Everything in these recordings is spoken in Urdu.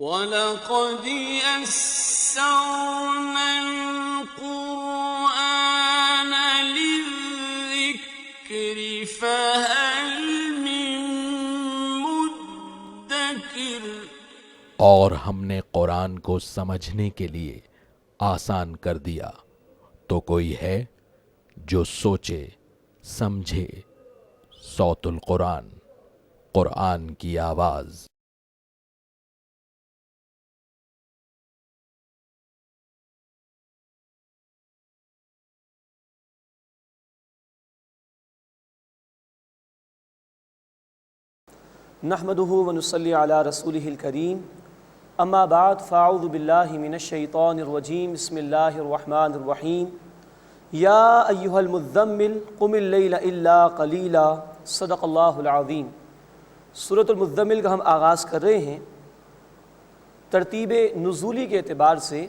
وَلَقَدْ يَسَّرْنَا الْقُرْآنَ لِلذِّكْرِ فَهَلْ مِن مُّدَّكِرٍ۔ اور ہم نے قرآن کو سمجھنے کے لیے آسان کر دیا، تو کوئی ہے جو سوچے سمجھے۔ صوت القرآن، قرآن کی آواز۔ نحمده ونصلي على رسوله الكريم اما بعد فاعوذ بالله من الشيطان الرجيم بسم الله الرحمن الرحيم يا ايها المزمل قم الليل الا قليلا صدق اللہ العظیم۔ سورۃ المزمل کا ہم آغاز کر رہے ہیں۔ ترتیب نزولی کے اعتبار سے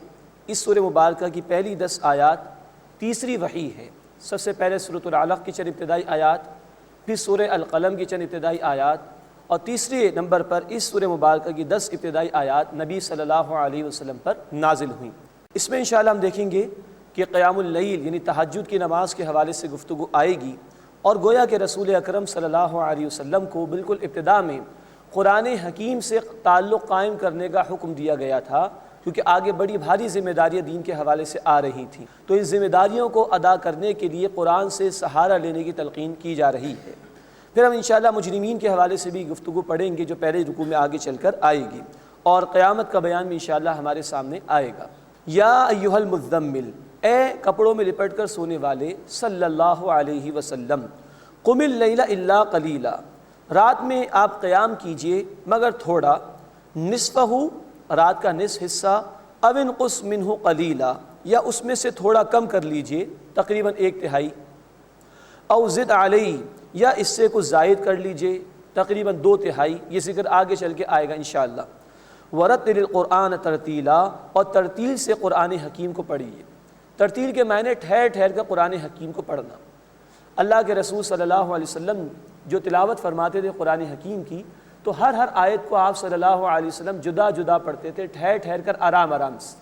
اس سورہ مبارکہ کی پہلی 10 آیات تیسری وحی ہے۔ سب سے پہلے سورۃ العلق کی چند ابتدائی آیات، پھر سورہ القلم کی چند ابتدائی آیات، اور تیسرے نمبر پر اس سورہ مبارکہ کی 10 ابتدائی آیات نبی صلی اللہ علیہ وسلم پر نازل ہوئیں۔ اس میں انشاءاللہ ہم دیکھیں گے کہ قیام اللیل یعنی تہجد کی نماز کے حوالے سے گفتگو آئے گی، اور گویا کہ رسول اکرم صلی اللہ علیہ وسلم کو بالکل ابتدا میں قرآن حکیم سے تعلق قائم کرنے کا حکم دیا گیا تھا، کیونکہ آگے بڑی بھاری ذمہ داریاں دین کے حوالے سے آ رہی تھیں، تو اس ذمہ داریوں کو ادا کرنے کے لیے قرآن سے سہارا لینے کی تلقین کی جا رہی ہے۔ پھر ہم انشاءاللہ مجرمین کے حوالے سے بھی گفتگو پڑھیں گے جو پہلے رکوع میں آگے چل کر آئے گی، اور قیامت کا بیان بھی انشاءاللہ ہمارے سامنے آئے گا۔ یا ایھا المزمل، اے کپڑوں میں لپٹ کر سونے والے، صلی اللہ علیہ وسلم، قم اللیل الا قلیلا، رات میں آپ قیام کیجئے مگر تھوڑا، نصفہ، رات کا نصف حصہ، او انقص منہ قلیلا، یا اس میں سے تھوڑا کم کر لیجئے، تقریباً 1/3، او زد علیہ، یا اس سے کچھ زائد کر لیجئے، تقریباً 2/3۔ یہ ذکر آگے چل کے آئے گا انشاءاللہ۔ وَرَتِّلِ الْقُرْآنَ تَرْتِیلًا، اور ترتیل سے قرآن حکیم کو پڑھیے۔ ترتیل کے معنی ٹھہر ٹھہر کر قرآن حکیم کو پڑھنا۔ اللہ کے رسول صلی اللہ علیہ وسلم جو تلاوت فرماتے تھے قرآن حکیم کی، تو ہر آیت کو آپ صلی اللہ علیہ وسلم جدا جدا پڑھتے تھے، ٹھہر ٹھہر کر، آرام آرام سے۔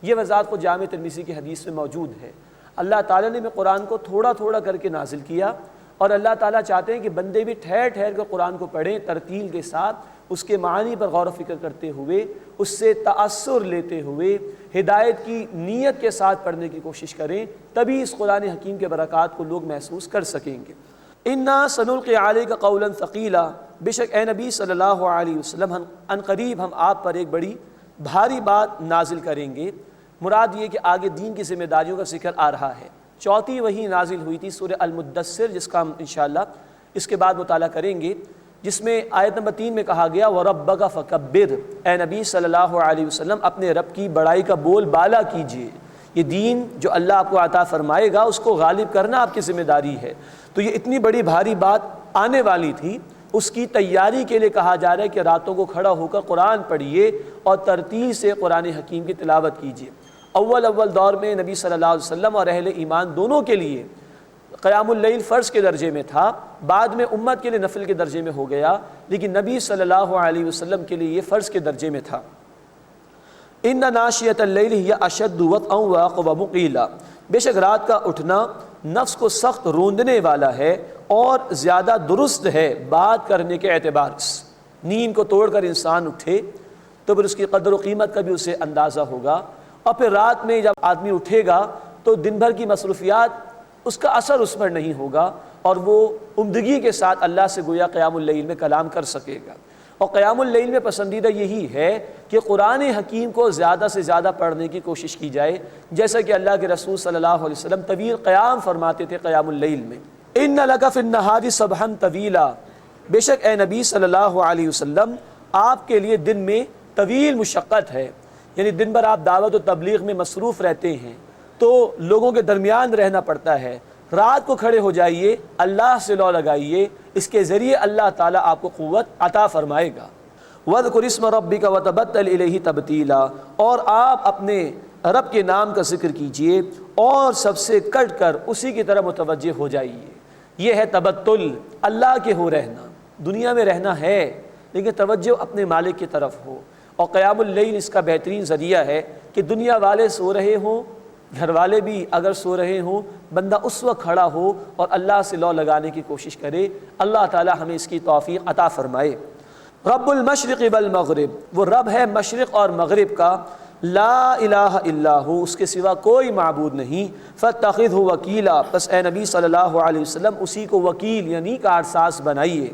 یہ وضاحت کو جامع ترمذی کی حدیث میں موجود ہے۔ اللہ تعالیٰ نے قرآن کو تھوڑا تھوڑا کر کے نازل کیا، اور اللہ تعالیٰ چاہتے ہیں کہ بندے بھی ٹھہر ٹھہر کر قرآن کو پڑھیں، ترتیل کے ساتھ، اس کے معانی پر غور و فکر کرتے ہوئے، اس سے تأثر لیتے ہوئے، ہدایت کی نیت کے ساتھ پڑھنے کی کوشش کریں، تبھی اس قرآن حکیم کے برکات کو لوگ محسوس کر سکیں گے۔ اِنَّا سَنُلْقِي عَلَيْكَ قَوْلًا ثَقِيلًا، بے شک اے نبی صلی اللہ علیہ وسلم، ان قریب ہم آپ پر ایک بڑی بھاری بات نازل کریں گے۔ مراد یہ کہ آگے دین کی ذمہ داریوں کا ذکر آ رہا ہے۔ چوتھی وحی نازل ہوئی تھی سورہ المدثر، جس کا ہم انشاءاللہ اس کے بعد مطالعہ کریں گے، جس میں آیت نمبر 3 میں کہا گیا وَرَبَّكَ فَكَبِّرْ، اے نبی صلی اللہ علیہ وسلم اپنے رب کی بڑائی کا بول بالا کیجئے۔ یہ دین جو اللہ آپ کو عطا فرمائے گا اس کو غالب کرنا آپ کی ذمہ داری ہے۔ تو یہ اتنی بڑی بھاری بات آنے والی تھی، اس کی تیاری کے لیے کہا جا رہا ہے کہ راتوں کو کھڑا ہو کر قرآن پڑھیے اور ترتیل سے قرآن حکیم کی تلاوت کیجئے۔ اول دور میں نبی صلی اللہ علیہ وسلم اور اہل ایمان دونوں کے لیے قیام اللیل فرض کے درجے میں تھا، بعد میں امت کے لیے نفل کے درجے میں ہو گیا، لیکن نبی صلی اللہ علیہ وسلم کے لیے یہ فرض کے درجے میں تھا۔ ان ناشیۃ اللیل ہی اشد وطئا واقوم قیلا، بے شک رات کا اٹھنا نفس کو سخت روندنے والا ہے اور زیادہ درست ہے بات کرنے کے اعتبار سے۔ نیند کو توڑ کر انسان اٹھے تو پھر اس کی قدر و قیمت کا بھی اسے اندازہ ہوگا، اور پھر رات میں جب آدمی اٹھے گا تو دن بھر کی مصروفیات اس کا اثر اس پر نہیں ہوگا، اور وہ عمدگی کے ساتھ اللہ سے گویا قیام اللیل میں کلام کر سکے گا۔ اور قیام اللیل میں پسندیدہ یہی ہے کہ قرآن حکیم کو زیادہ سے زیادہ پڑھنے کی کوشش کی جائے، جیسا کہ اللہ کے رسول صلی اللہ علیہ وسلم طویل قیام فرماتے تھے قیام اللیل میں۔ ان لک فی النہار سبحا طویلا، بے شک اے نبی صلی اللہ علیہ وسلم آپ کے لیے دن میں طویل مشقت ہے، یعنی دن بھر آپ دعوت و تبلیغ میں مصروف رہتے ہیں تو لوگوں کے درمیان رہنا پڑتا ہے۔ رات کو کھڑے ہو جائیے، اللہ سے لو لگائیے، اس کے ذریعے اللہ تعالیٰ آپ کو قوت عطا فرمائے گا۔ وَاذْكُرِ اسْمَ رَبِّكَ وَتَبَتَّلْ إِلَيْهِ تَبْتِيلًا، اور آپ اپنے رب کے نام کا ذکر کیجئے اور سب سے کٹ کر اسی کی طرف متوجہ ہو جائیے۔ یہ ہے تبتل، اللہ کے ہو رہنا۔ دنیا میں رہنا ہے لیکن توجہ اپنے مالک کی طرف ہو، اور قیام اللیل اس کا بہترین ذریعہ ہے کہ دنیا والے سو رہے ہوں، گھر والے بھی اگر سو رہے ہوں، بندہ اس وقت کھڑا ہو اور اللہ سے لو لگانے کی کوشش کرے۔ اللہ تعالی ہمیں اس کی توفیق عطا فرمائے۔ رب المشرق والمغرب، وہ رب ہے مشرق اور مغرب کا، لا الہ الا ہو، اس کے سوا کوئی معبود نہیں، فاتخذہ وکیلا، بس اے نبی صلی اللہ علیہ وسلم اسی کو وکیل یعنی کارساز بنائیے۔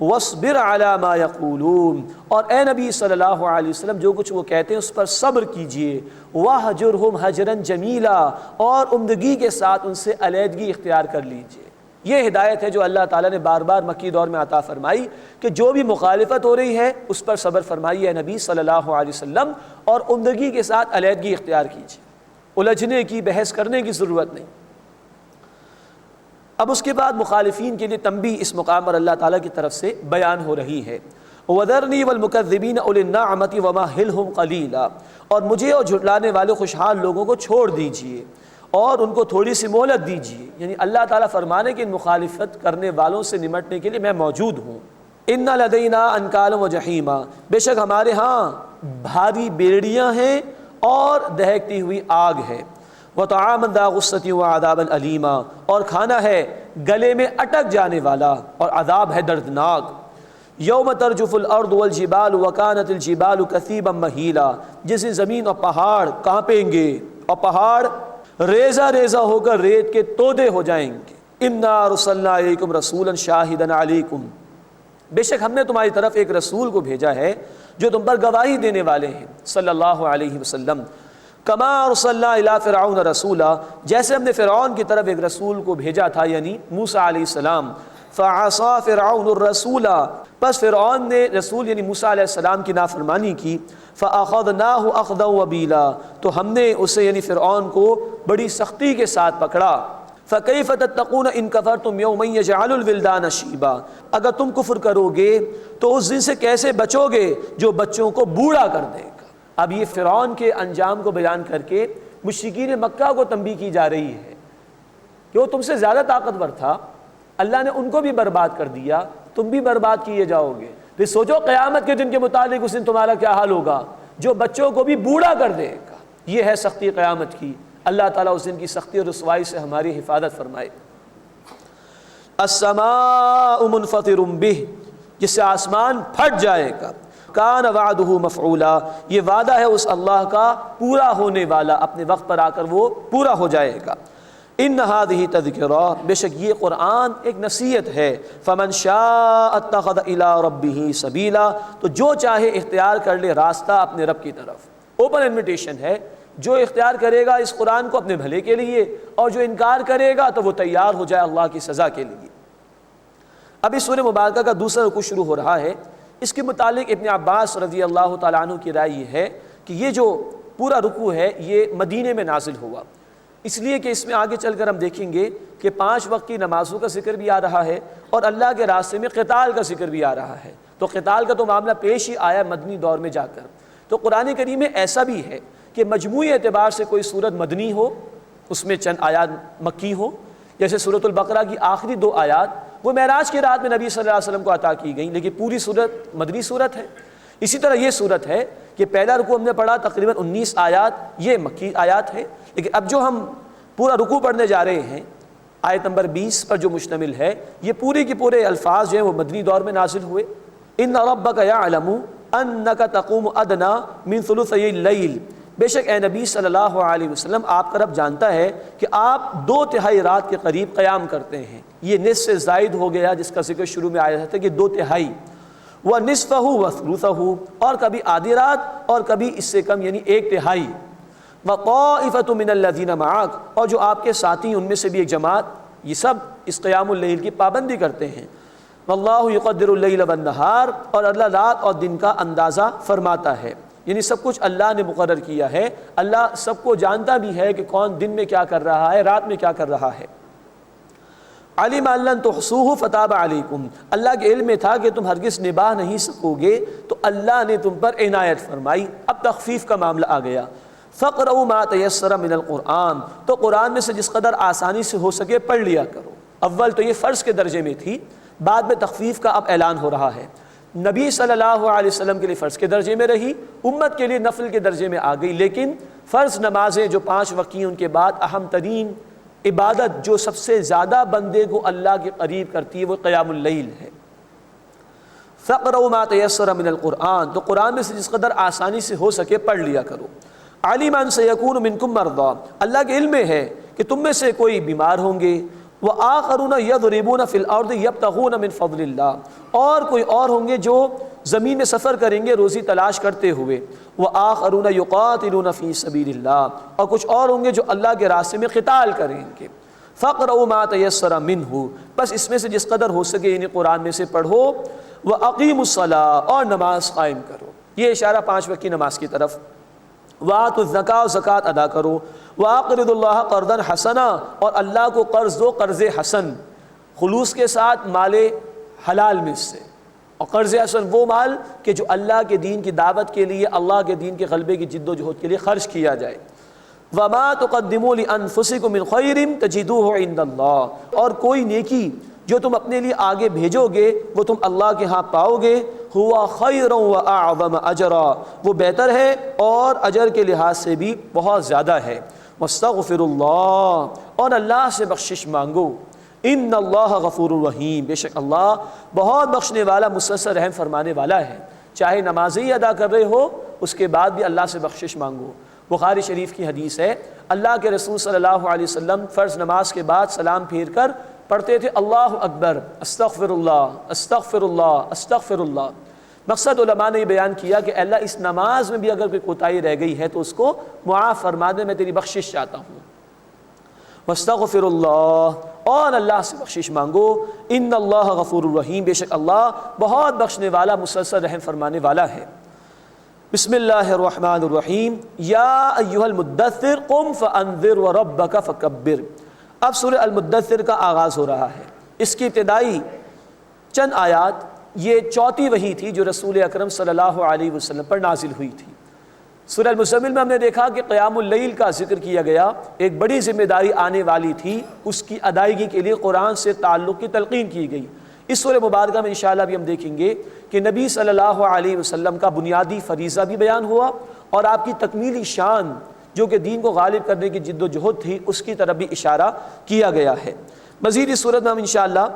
وَاصْبِرْ عَلَى مَا يَقُولُونَ، اور اے نبی صلی اللہ علیہ وسلم جو کچھ وہ کہتے ہیں اس پر صبر کیجئے۔ وَاهْجُرْهُمْ هَجْرًا جَمِيلًا، اور عمدگی کے ساتھ ان سے علیحدگی اختیار کر لیجئے۔ یہ ہدایت ہے جو اللہ تعالیٰ نے بار بار مکی دور میں عطا فرمائی کہ جو بھی مخالفت ہو رہی ہے اس پر صبر فرمائیے اے نبی صلی اللہ علیہ وسلم، اور عمدگی کے ساتھ علیحدگی اختیار کیجئے، الجھنے کی، بحث کرنے کی ضرورت نہیں۔ اب اس کے بعد مخالفین کے لیے تنبیہ اس مقام پر اللہ تعالیٰ کی طرف سے بیان ہو رہی ہے۔ وَذَرْنِي وَالْمُكَذِّبِينَ أُولِي النَّعْمَةِ وَمَهِّلْهُمْ قَلِيلًا، اور مجھے اور جھٹلانے والے خوشحال لوگوں کو چھوڑ دیجئے اور ان کو تھوڑی سی مہلت دیجئے، یعنی اللہ تعالیٰ فرمانے کہ ان مخالفت کرنے والوں سے نمٹنے کے لیے میں موجود ہوں۔ إِنَّ لَدَيْنَا أَنْكَالًا وَجَحِيمًا، بے شک ہمارے ہاں بھاری بیڑیاں ہیں اور دہکتی ہوئی آگ ہے۔ وَطَعَامًا ذَا غُصَّةٍ وَعَذَابًا أَلِيمًا، اور کھانا ہے گلے میں اٹک جانے والا اور عذاب ہے دردناک۔ یوم ترجف الارض والجبال وکانت الجبال کثیبا مہیلا، جس دن زمین اور پہاڑ کانپیں گے اور پہاڑ ریزہ ریزہ ہو کر ریت کے تودے ہو جائیں گے۔ انا ارسلنا الیکم رسولا شاہدا علیکم، بے شک ہم نے تمہاری طرف ایک رسول کو بھیجا ہے جو تم پر گواہی دینے والے ہیں، صلی اللہ علیہ وسلم۔ کما ارسلنا الی فرعون رسولا، جیسے ہم نے فرعون کی طرف ایک رسول کو بھیجا تھا یعنی موسیٰ علیہ السلام۔ فعصا فرعون الرسول، پس فرعون نے رسول یعنی موسیٰ علیہ السلام کی نافرمانی کی۔ فاخذناہ اخذا وبیلا، تو ہم نے اسے یعنی فرعون کو بڑی سختی کے ساتھ پکڑا۔ فکیف تتقون ان کفرتم یوما یجعل الولدان شیبا، اگر تم کفر کرو گے تو اس دن سے کیسے بچو گے جو بچوں کو بوڑھا کر دے گا۔ اب یہ فرعون کے انجام کو بیان کر کے مشرکین مکہ کو تنبیہ کی جا رہی ہے کہ وہ تم سے زیادہ طاقتور تھا، اللہ نے ان کو بھی برباد کر دیا، تم بھی برباد کیے جاؤ گے۔ پھر سوچو قیامت کے دن کے متعلق اس دن تمہارا کیا حال ہوگا، جو بچوں کو بھی بوڑھا کر دے گا۔ یہ ہے سختی قیامت کی۔ اللہ تعالیٰ اس دن کی سختی اور رسوائی سے ہماری حفاظت فرمائے۔ السماء منفطر بہ، جس سے آسمان پھٹ جائے گا۔ کان وعدہ مفعولا، یہ وعدہ ہے اس اللہ کا پورا ہونے والا، اپنے وقت پر آ کر وہ پورا ہو جائے گا۔ ان ہذہ تذکرہ، بے شک یہ قرآن ایک نصیحت ہے۔ فمن شاء اتخذ الی ربہ سبیلا، تو جو چاہے اختیار کر لے راستہ اپنے رب کی طرف۔ اوپن انویٹیشن ہے، جو اختیار کرے گا اس قرآن کو اپنے بھلے کے لیے، اور جو انکار کرے گا تو وہ تیار ہو جائے اللہ کی سزا کے لیے۔ اب اس سورہ مبارکہ کا دوسرا رکوع شروع ہو رہا ہے۔ اس کے متعلق ابن عباس رضی اللہ تعالیٰ عنہ کی رائے یہ ہے کہ یہ جو پورا رکوع ہے یہ مدینے میں نازل ہوا، اس لیے کہ اس میں آگے چل کر ہم دیکھیں گے کہ 5 وقت کی نمازوں کا ذکر بھی آ رہا ہے اور اللہ کے راستے میں قتال کا ذکر بھی آ رہا ہے۔ تو قتال کا تو معاملہ پیش ہی آیا مدنی دور میں جا کر۔ تو قرآن کریم میں ایسا بھی ہے کہ مجموعی اعتبار سے کوئی صورت مدنی ہو، اس میں چند آیات مکی ہوں، جیسے سورۃ البقرہ کی آخری 2 آیات وہ معراج کی رات میں نبی صلی اللہ علیہ وسلم کو عطا کی گئیں، لیکن پوری صورت مدنی صورت ہے۔ اسی طرح یہ صورت ہے کہ پہلا رکوع ہم نے پڑھا تقریباً 19 آیات، یہ مکی آیات ہے، لیکن اب جو ہم پورا رکوع پڑھنے جا رہے ہیں آیت نمبر 20 پر جو مشتمل ہے، یہ پورے کے پورے الفاظ جو ہیں وہ مدنی دور میں نازل ہوئے۔ ان ربک یعلم انک تقوم ادنی من ثلثی اللیل، بے شک اے نبی صلی اللہ علیہ وسلم آپ کا رب جانتا ہے کہ آپ 2/3 رات کے قریب قیام کرتے ہیں۔ یہ نصف سے زائد ہو گیا جس کا ذکر شروع میں آیا تھا کہ 2/3، وَنِصْفَهُ وَثُلُثَهُ، اور کبھی آدھی رات اور کبھی اس سے کم یعنی 1/3۔ وَطَائِفَةٌ مِّنَ الَّذِينَ مَعَكَ، اور جو آپ کے ساتھی ان میں سے بھی ایک جماعت، یہ سب اس قیام اللیل کی پابندی کرتے ہیں۔ وَاللَّهُ يُقَدِّرُ اللَّيْلَ وَالنَّهَارَ، اور اللہ رات اور دن کا اندازہ فرماتا ہے، یعنی سب کچھ اللہ نے مقرر کیا ہے۔ اللہ سب کو جانتا بھی ہے کہ کون دن میں کیا کر رہا ہے، رات میں کیا کر رہا ہے۔ علم ان لن تحصوه فتاب علیکم، اللہ کے علم میں تھا کہ تم ہرگز نباہ نہیں سکو گے تو اللہ نے تم پر عنایت فرمائی۔ اب تخفیف کا معاملہ آ گیا۔ فقرؤوا ما تیسر من القرآن، تو قرآن میں سے جس قدر آسانی سے ہو سکے پڑھ لیا کرو۔ اول تو یہ فرض کے درجے میں تھی، بعد میں تخفیف کا اب اعلان ہو رہا ہے۔ نبی صلی اللہ علیہ وسلم کے لیے فرض کے درجے میں رہی، امت کے لیے نفل کے درجے میں آ گئی، لیکن فرض نمازیں جو 5 وقت کی ان کے بعد اہم ترین عبادت جو سب سے زیادہ بندے کو اللہ کے قریب کرتی ہے وہ قیام اللیل ہے۔ فَاقْرَؤْا مَا تَيَسَّرَ مِنَ الْقُرْآنِ، تو قرآن میں سے جس قدر آسانی سے ہو سکے پڑھ لیا کرو۔ عَلِمَ أَن سَيَكُونُ مِنكُم مَّرْضَىٰ، اللہ کے علم میں ہے کہ تم میں سے کوئی بیمار ہوں گے، وَآخَرُونَ يَضْرِبُونَ فِي الْأَرْضِ يَبْتَغُونَ مِن فَضْلِ اللَّهِ، اور کوئی اور ہوں گے جو زمین میں سفر کریں گے روزی تلاش کرتے ہوئے، وَآخَرُونَ يُقَاتِلُونَ فِي سَبِيلِ اللَّهِ، اور کچھ اور ہوں گے جو اللہ کے راستے میں قتال کریں گے۔ فَاقْرَؤْا مَا تَيَسَّرَ مِنْهُ، بس اس میں سے جس قدر ہو سکے انہیں قرآن میں سے پڑھو، وَأَقِيمُوا الصَّلَاةَ، اور نماز قائم کرو، یہ اشارہ 5 وقت کی نماز کی طرف۔ وَآتُوا الزَّكَاةَ، زکوٰۃ ادا کرو۔ وَأَقْرِضُوا اللَّهَ قَرْضًا حَسَنًا، اور اللہ کو قرض دو قرض حسن، خلوص کے ساتھ مال حلال میں سے، اور قرض حسن وہ مال کہ جو اللہ کے دین کی دعوت کے لیے، اللہ کے دین کے غلبے کی جد و جہد کے لیے خرچ کیا جائے۔ وَمَا تُقَدِّمُوا لِأَنفُسِكُم مِّن خَيْرٍ تَجِدُوهُ عِندَ اللَّهِ، اور کوئی نیکی جو تم اپنے لیے آگے بھیجو گے وہ تم اللہ کے ہاں پاؤ گے، ہوا خیر و اعظم اجرا، وہ بہتر ہے اور اجر کے لحاظ سے بھی بہت زیادہ ہے۔ واستغفر اللہ، اور اللہ سے بخشش مانگو، ان اللہ غفور الرحیم، بے شک اللہ بہت بخشنے والا مسلسل رحم فرمانے والا ہے۔ چاہے نمازیں ہی ادا کر رہے ہو اس کے بعد بھی اللہ سے بخشش مانگو۔ بخاری شریف کی حدیث ہے، اللہ کے رسول صلی اللہ علیہ وسلم فرض نماز کے بعد سلام پھیر کر پڑھتے تھے اللہ اکبر، استغفر اللہ، استغفر اللہ، استغفر اللہ۔ مقصد علماء نے یہ بیان کیا کہ اللہ اس نماز میں بھی اگر کوئی کوتاہی رہ گئی ہے تو اس کو معاف فرما دے، میں تیری بخشش چاہتا ہوں۔ واستغفر اللہ، اور اللہ سے بخشش مانگو، ان اللہ غفور الرحیم، بے شک اللہ بہت بخشنے والا مسلسل رحم فرمانے والا ہے۔ بسم اللہ الرحمن الرحیم، یا ایھا المدثر قم فانذر وربک فکبر۔ اب سورہ المدثر کا آغاز ہو رہا ہے۔ اس کی ابتدائی چند آیات یہ چوتھی وحی تھی جو رسول اکرم صلی اللہ علیہ وسلم پر نازل ہوئی تھی۔ سورہ المزمل میں ہم نے دیکھا کہ قیام اللیل کا ذکر کیا گیا، ایک بڑی ذمہ داری آنے والی تھی، اس کی ادائیگی کے لیے قرآن سے تعلق کی تلقین کی گئی۔ اس سورہ مبارکہ میں انشاءاللہ بھی ہم دیکھیں گے کہ نبی صلی اللہ علیہ وسلم کا بنیادی فریضہ بھی بیان ہوا اور آپ کی تکمیلی شان جو کہ دین کو غالب کرنے کی جد و جہد تھی اس کی طرف بھی اشارہ کیا گیا ہے۔ مزید اس صورت میں ہم انشاءاللہ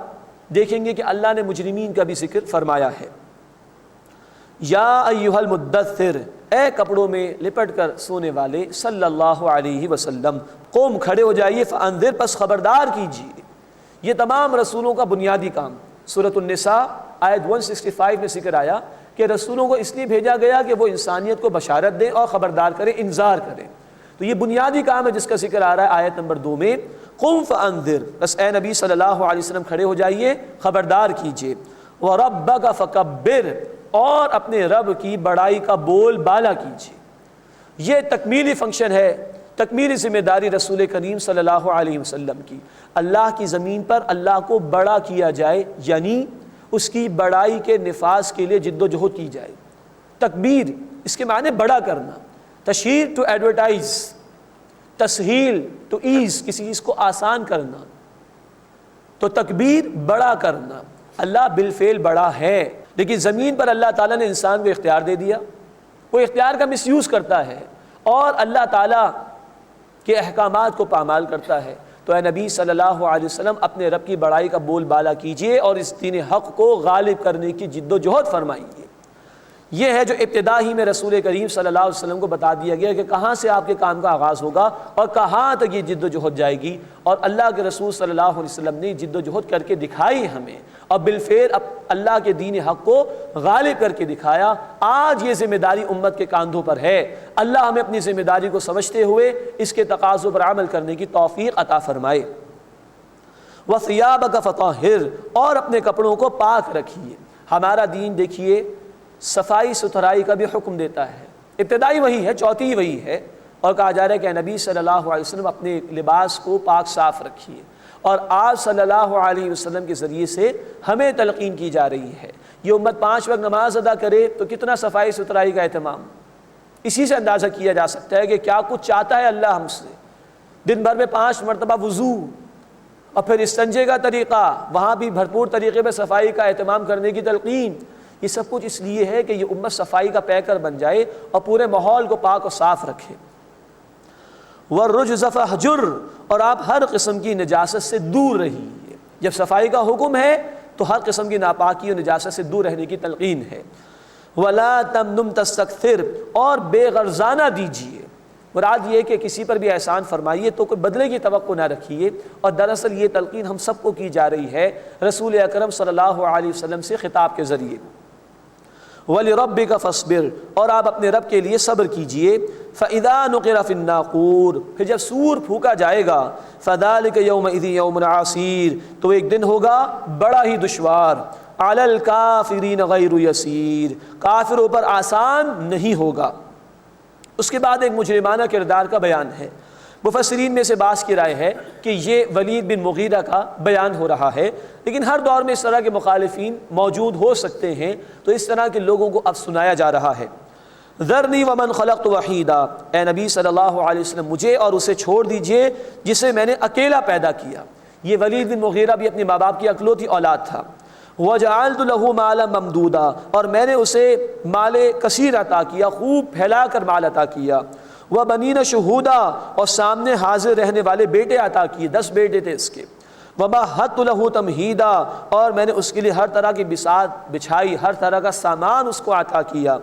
دیکھیں گے کہ اللہ نے مجرمین کا بھی ذکر فرمایا ہے۔ یا ایھا المدثر، اے کپڑوں میں لپٹ کر سونے والے، صلی اللہ علیہ وسلم، قوم کھڑے ہو جائیے، فانذر، پس خبردار کیجیے۔ یہ تمام رسولوں کا بنیادی کام۔ سورۃ النساء آیت 165 میں ذکر آیا کہ رسولوں کو اس لیے بھیجا گیا کہ وہ انسانیت کو بشارت دیں اور خبردار کریں، انذار کریں۔ تو یہ بنیادی کام ہے جس کا ذکر آ رہا ہے آیت نمبر 2 میں، قم فانذر، بس اے نبی صلی اللہ علیہ وسلم کھڑے ہو جائیے، خبردار کیجیے۔ وَرَبَّكَ فَكَبِّرْ، اور اپنے رب کی بڑائی کا بول بالا کیجیے۔ یہ تکمیلی فنکشن ہے، تکمیلی ذمہ داری رسول کریم صلی اللہ علیہ وسلم کی۔ اللہ کی زمین پر اللہ کو بڑا کیا جائے، یعنی اس کی بڑائی کے نفاذ کے لیے جد و جہد کی جائے۔ تکبیر اس کے معنی بڑا کرنا، تشہیر ٹو ایڈورٹائز، تسہیل ٹو ایز، کسی چیز کو آسان کرنا، تو تکبیر بڑا کرنا۔ اللہ بالفعل بڑا ہے، لیکن زمین پر اللہ تعالیٰ نے انسان کو اختیار دے دیا، وہ اختیار کا مس یوز کرتا ہے اور اللہ تعالیٰ کے احکامات کو پامال کرتا ہے۔ تو اے نبی صلی اللہ علیہ وسلم اپنے رب کی بڑائی کا بول بالا کیجیے اور اس دین حق کو غالب کرنے کی جد و جہد فرمائیے۔ یہ ہے جو ابتدا ہی میں رسول کریم صلی اللہ علیہ وسلم کو بتا دیا گیا کہ کہاں سے آپ کے کام کا آغاز ہوگا اور کہاں تک یہ جد و جہد جائے گی، اور اللہ کے رسول صلی اللہ علیہ وسلم نے جد و جہد کر کے دکھائی ہمیں، اور بالفعل اللہ کے دین حق کو غالب کر کے دکھایا۔ آج یہ ذمہ داری امت کے کاندھوں پر ہے۔ اللہ ہمیں اپنی ذمہ داری کو سمجھتے ہوئے اس کے تقاضوں پر عمل کرنے کی توفیق عطا فرمائے۔ وَثِيَابَكَ فَطَهِّرْ، اور اپنے کپڑوں کو پاک رکھیے۔ ہمارا دین دیکھیے صفائی ستھرائی کا بھی حکم دیتا ہے۔ ابتدائی وہی ہے، چوتھی وہی ہے، اور کہا جا رہا ہے کہ نبی صلی اللہ علیہ وسلم اپنے لباس کو پاک صاف رکھیے، اور آپ صلی اللہ علیہ وسلم کے ذریعے سے ہمیں تلقین کی جا رہی ہے۔ یہ امت 5 وقت نماز ادا کرے تو کتنا صفائی ستھرائی کا اہتمام، اسی سے اندازہ کیا جا سکتا ہے کہ کیا کچھ چاہتا ہے اللہ ہم سے۔ دن بھر میں 5 مرتبہ وضو، اور پھر استنجے کا طریقہ، وہاں بھی بھرپور طریقے پہ صفائی کا اہتمام کرنے کی تلقین۔ یہ سب کچھ اس لیے ہے کہ یہ امت صفائی کا پیکر بن جائے اور پورے ماحول کو پاک و صاف رکھے۔ وَالرُّجْزَ فَاهْجُرْ، اور آپ ہر قسم کی نجاست سے دور رہیے۔ جب صفائی کا حکم ہے تو ہر قسم کی ناپاکی اور نجاست سے دور رہنے کی تلقین ہے۔ وَلَا تَمْنُنْ تَسْتَكْثِرْ، اور بے غرضانہ دیجیے۔ مراد یہ کہ کسی پر بھی احسان فرمائیے تو کوئی بدلے کی توقع نہ رکھیے، اور دراصل یہ تلقین ہم سب کو کی جا رہی ہے رسول اکرم صلی اللہ علیہ وسلم سے خطاب کے ذریعے۔ وَلِرَبِّكَ فَاصْبِرْ، اور آپ اپنے رب کے لیے صبر کیجئے۔ فَإِذَا نُقِرَ فِي النَّاقُورِ، پھر جب سور پھونکا جائے گا، فَذَلِكَ يَوْمَئِذٍ يَوْمٌ عَسِيرٌ، تو ایک دن ہوگا بڑا ہی دشوار۔ عَلَى الْكَافِرِينَ غَيْرُ يَسِيرٌ، کافروں پر آسان نہیں ہوگا۔ اس کے بعد ایک مجرمانہ کردار کا بیان ہے۔ مفسرین میں سے بعض کی رائے ہے کہ یہ ولید بن مغیرہ کا بیان ہو رہا ہے، لیکن ہر دور میں اس طرح کے مخالفین موجود ہو سکتے ہیں، تو اس طرح کے لوگوں کو اب سنایا جا رہا ہے۔ ذرنی ومن خلقت وحیدا، اے نبی صلی اللہ علیہ وسلم مجھے اور اسے چھوڑ دیجئے جسے میں نے اکیلا پیدا کیا۔ یہ ولید بن مغیرہ بھی اپنے ماں باپ کی اکلوتی اولاد تھا۔ وَجَعَلْتُ لَهُ مَالًا مَمْدُودًا، اور میں نے اسے مال کثیر عطا کیا، خوب پھیلا کر مال عطا کیا۔ وَبَنِينَ شُهُودًا، اور سامنے حاضر رہنے والے بیٹے عطا کیے، 10 بیٹے تھے اس کے۔ وَمَهَّدتُ لَهُ تَمْهِيدًا، اور میں نے اس کے لیے ہر طرح کی بساط بچھائی، ہر طرح کا سامان اس کو عطا کیا۔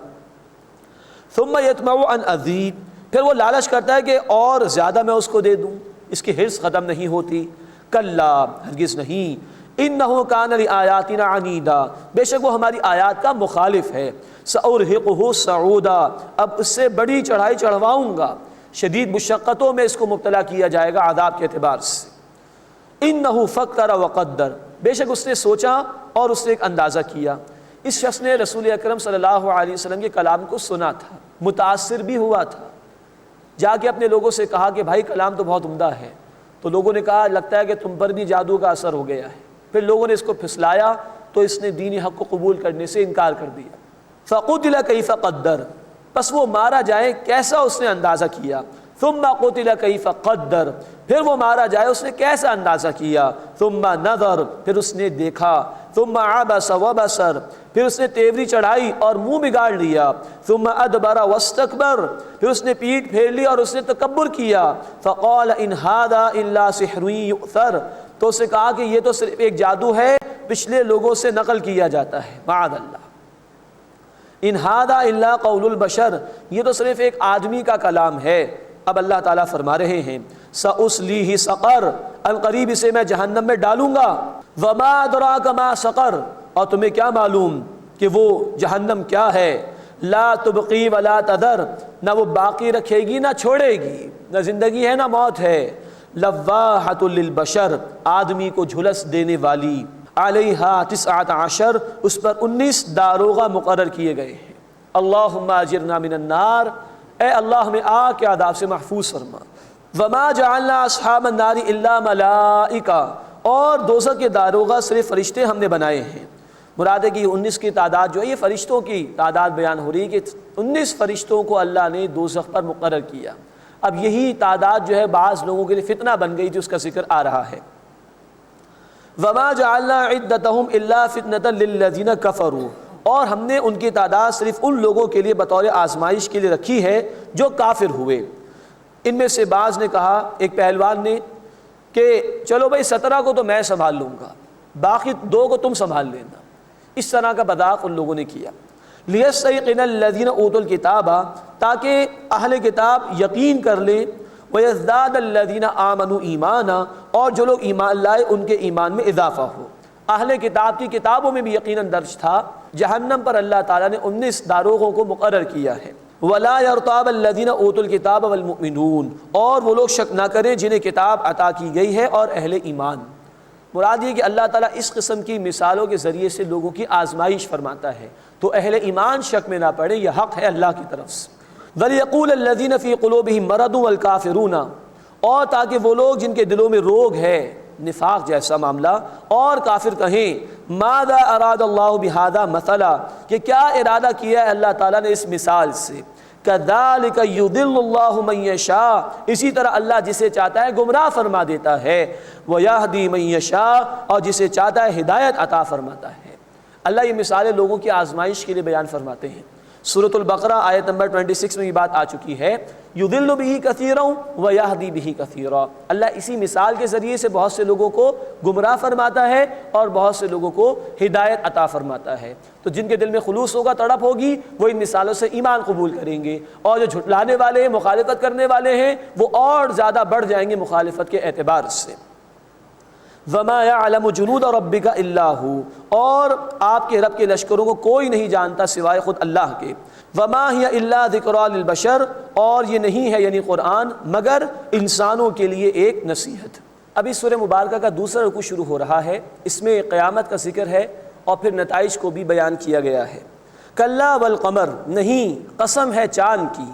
ثُمَّ يَطْمَعُ أَنْ أَزِيدَ، پھر وہ لالچ کرتا ہے کہ اور زیادہ میں اس کو دے دوں، اس کی حرص ختم نہیں ہوتی۔ کلا، ہرگز نہیں، انہ کان لآیاتنا عنیدا، بے شک وہ ہماری آیات کا مخالف ہے۔ سأرہقہ صعودا، اب اس سے بڑی چڑھائی چڑھواؤں گا، شدید مشقتوں میں اس کو مبتلا کیا جائے گا عذاب کے اعتبار سے۔ انہ فکر وقدر، بے شک اس نے سوچا اور اس نے ایک اندازہ کیا۔ اس شخص نے رسول اکرم صلی اللہ علیہ وسلم کے کلام کو سنا تھا، متاثر بھی ہوا تھا، جا کے اپنے لوگوں سے کہا کہ بھائی کلام تو بہت عمدہ ہے۔ تو لوگوں نے کہا لگتا ہے کہ تم پر بھی جادو کا اثر ہو گیا ہے۔ پھر لوگوں نے اس کو پھسلایا تو اس نے دین حق کو قبول کرنے سے انکار کر دیا۔ فَقُتِلَ كَيْفَ قَدَّرَ، پس وہ مارا جائے کیسا اس نے اندازہ کیا۔ ثُمَّ قُتِلَ كَيْفَ قَدَّرَ، پھر وہ مارا جائے اس نے کیسا اندازہ کیا۔ ثُمَّ نَظَرَ، پھر اس نے دیکھا۔ ثُمَّ عَبَسَ وَبَسَرَ، پھر اس نے تیوری چڑھائی اور منہ بگاڑ لیا۔ ثُمَّ أَدْبَرَ وَاسْتَكْبَرَ، پھر اس نے پیٹھ پھیر لی اور اس نے تکبر کیا۔ فَقَالَ إِنْ هَذَا إِلَّا سِحْرٌ يُؤْثَرُ، تو اسے کہا کہ یہ تو صرف ایک جادو ہے، پچھلے لوگوں سے نقل کیا جاتا ہے، معاذ اللہ۔ ان ھذا الا قول البشر، یہ تو صرف ایک آدمی کا کلام ہے۔ اب اللہ تعالیٰ فرما رہے ہیں سأصلیہ سقر، القریب اسے میں جہنم میں ڈالوں گا۔ وما ادراک ما سقر، اور تمہیں کیا معلوم کہ وہ جہنم کیا ہے۔ لا تبقی ولا تذر، نہ وہ باقی رکھے گی نہ چھوڑے گی، نہ زندگی ہے نہ موت ہے۔ لواحۃ للبشر، آدمی کو جھلس دینے والی۔ علیہا 19، اس پر 19 داروغہ مقرر کیے گئے ہیں۔ اللہم اجرنا من النار، اے اللہ ہمیں آگ کے عذاب سے محفوظ فرما۔ وما جعلنا اصحاب النار الا ملائکہ، اور دوزخ کے داروغہ صرف فرشتے ہم نے بنائے ہیں۔ مراد ہے کہ 19 کی تعداد جو ہے یہ فرشتوں کی تعداد بیان ہو رہی ہے کہ 19 فرشتوں کو اللہ نے دوزخ پر مقرر کیا۔ اب یہی تعداد جو ہے بعض لوگوں کے لیے فتنہ بن گئی تھی، اس کا ذکر آ رہا ہے۔ وما جعلنا عدتهم الا فتنة للذین کفروا، اور ہم نے ان کی تعداد صرف ان لوگوں کے لیے بطور آزمائش کے لیے رکھی ہے جو کافر ہوئے۔ ان میں سے بعض نے کہا، ایک پہلوان نے، کہ چلو بھائی 17 کو تو میں سنبھال لوں گا، باقی 2 کو تم سنبھال لینا۔ اس طرح کا مذاق ان لوگوں نے کیا۔ لیستیقن الذین اوتوا الکتاب، تاکہ اہل کتاب یقین کر لیں، ویزداد الذین آمنوا ایمانا، اور جو لوگ ایمان لائے ان کے ایمان میں اضافہ ہو۔ اہل کتاب کی کتابوں میں بھی یقیناً درج تھا، جہنم پر اللہ تعالیٰ نے 19 داروغوں کو مقرر کیا ہے۔ ولا یرتاب الذین اوتوا الکتاب والمؤمنون، اور وہ لوگ شک نہ کریں جنہیں کتاب عطا کی گئی ہے اور اہل ایمان۔ مراد یہ کہ اللہ تعالیٰ اس قسم کی مثالوں کے ذریعے سے لوگوں کی آزمائش فرماتا ہے، تو اہل ایمان شک میں نہ پڑے، یہ حق ہے اللہ کی طرف سے۔ وَلْيَقُولَ الَّذِينَ فِي قُلُوبِهِم مَرَضٌ وَالْكَافِرُونَ، اور تاکہ وہ لوگ جن کے دلوں میں روگ ہے، نفاق جیسا معاملہ، اور کافر کہیں ماذا اراد اللہ بہذا مثلا، کہ کیا ارادہ کیا ہے اللہ تعالیٰ نے اس مثال سے۔ کذالک یضل اللہ من یشاء، اسی طرح اللہ جسے چاہتا ہے گمراہ فرما دیتا ہے۔ ویہدی من یشاء، اور جسے چاہتا ہے ہدایت عطا فرماتا ہے۔ اللہ یہ مثالیں لوگوں کی آزمائش کے لیے بیان فرماتے ہیں۔ سورۃ البقرہ آیت نمبر 26 میں یہ بات آ چکی ہے، یضل بہ کثیرا ویہدی بہ کثیرا۔ اللہ اسی مثال کے ذریعے سے بہت سے لوگوں کو گمراہ فرماتا ہے اور بہت سے لوگوں کو ہدایت عطا فرماتا ہے۔ تو جن کے دل میں خلوص ہوگا، تڑپ ہوگی، وہ ان مثالوں سے ایمان قبول کریں گے، اور جو جھٹلانے والے ہیں، مخالفت کرنے والے ہیں، وہ اور زیادہ بڑھ جائیں گے مخالفت کے اعتبار سے۔ وَمَا يَعْلَمُ جُنُودَ رَبِّكَ إِلَّا هُوَ، اور آپ کے رب کے لشکروں کو کوئی نہیں جانتا سوائے خود اللہ کے۔ وَمَا هِيَ إِلَّا ذِكْرَىٰ لِلْبَشَرِ، اور یہ نہیں ہے یعنی قرآن مگر انسانوں کے لیے ایک نصیحت۔ ابھی سورہ مبارکہ کا دوسرا رکوع شروع ہو رہا ہے، اس میں قیامت کا ذکر ہے اور پھر نتائج کو بھی بیان کیا گیا ہے۔ کَلَّا وَالْقَمَرِ، نہیں، قسم ہے چاند کی۔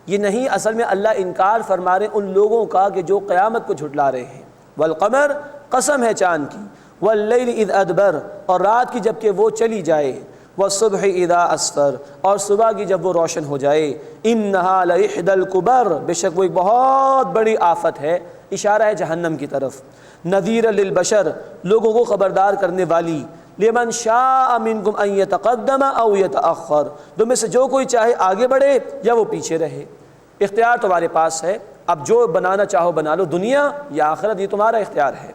یہ نہیں اصل میں اللہ انکار فرما رہے ہیں ان لوگوں کا کہ جو قیامت کو جھٹلا رہے ہیں۔ والقمر، قسم ہے چاند کی۔ واللیل اذ ادبر، اور رات کی جب کہ وہ چلی جائے۔ والصبح اذا اسفر، اور صبح کی جب وہ روشن ہو جائے۔ انہا لإحدى الکبر، بے شک وہ ایک بہت بڑی آفت ہے، اشارہ ہے جہنم کی طرف۔ نذیر للبشر، لوگوں کو خبردار کرنے والی۔ لمن شاء منکم ان یتقدم او یتأخر، تم میں سے جو کوئی چاہے آگے بڑھے یا وہ پیچھے رہے، اختیار تمہارے پاس ہے، اب جو بنانا چاہو بنا لو، دنیا یا آخرت یہ تمہارا اختیار ہے۔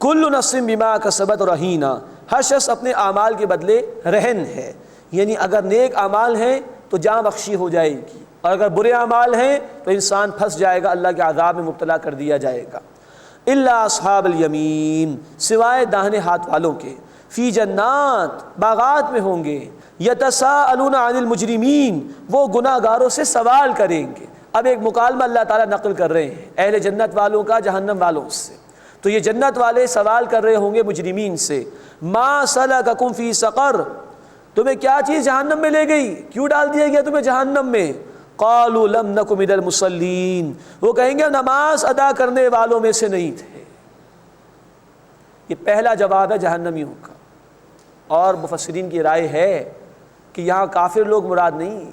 کل نفس بما کسبت رہینہ، ہر شخص اپنے اعمال کے بدلے رہن ہے، یعنی اگر نیک اعمال ہیں تو جاں بخشی ہو جائے گی، اور اگر برے اعمال ہیں تو انسان پھنس جائے گا، اللہ کے عذاب میں مبتلا کر دیا جائے گا۔ الا اصحاب الیمین، سوائے داہنے ہاتھ والوں کے، فی جنات، باغات میں ہوں گے، یتساءلون عن المجرمین، وہ گناہ گاروں سے سوال کریں گے۔ اب ایک مکالمہ اللہ تعالیٰ نقل کر رہے ہیں اہل جنت والوں کا جہنم والوں سے۔ تو یہ جنت والے سوال کر رہے ہوں گے مجرمین سے، ما سلککم فی سقر، تمہیں کیا چیز جہنم میں لے گئی، کیوں ڈال دیا گیا تمہیں جہنم میں؟ قالوا لم نک من المصلین، وہ کہیں گے نماز ادا کرنے والوں میں سے نہیں تھے۔ یہ پہلا جواب ہے جہنمیوں کا، اور مفسرین کی رائے ہے کہ یہاں کافر لوگ مراد نہیں،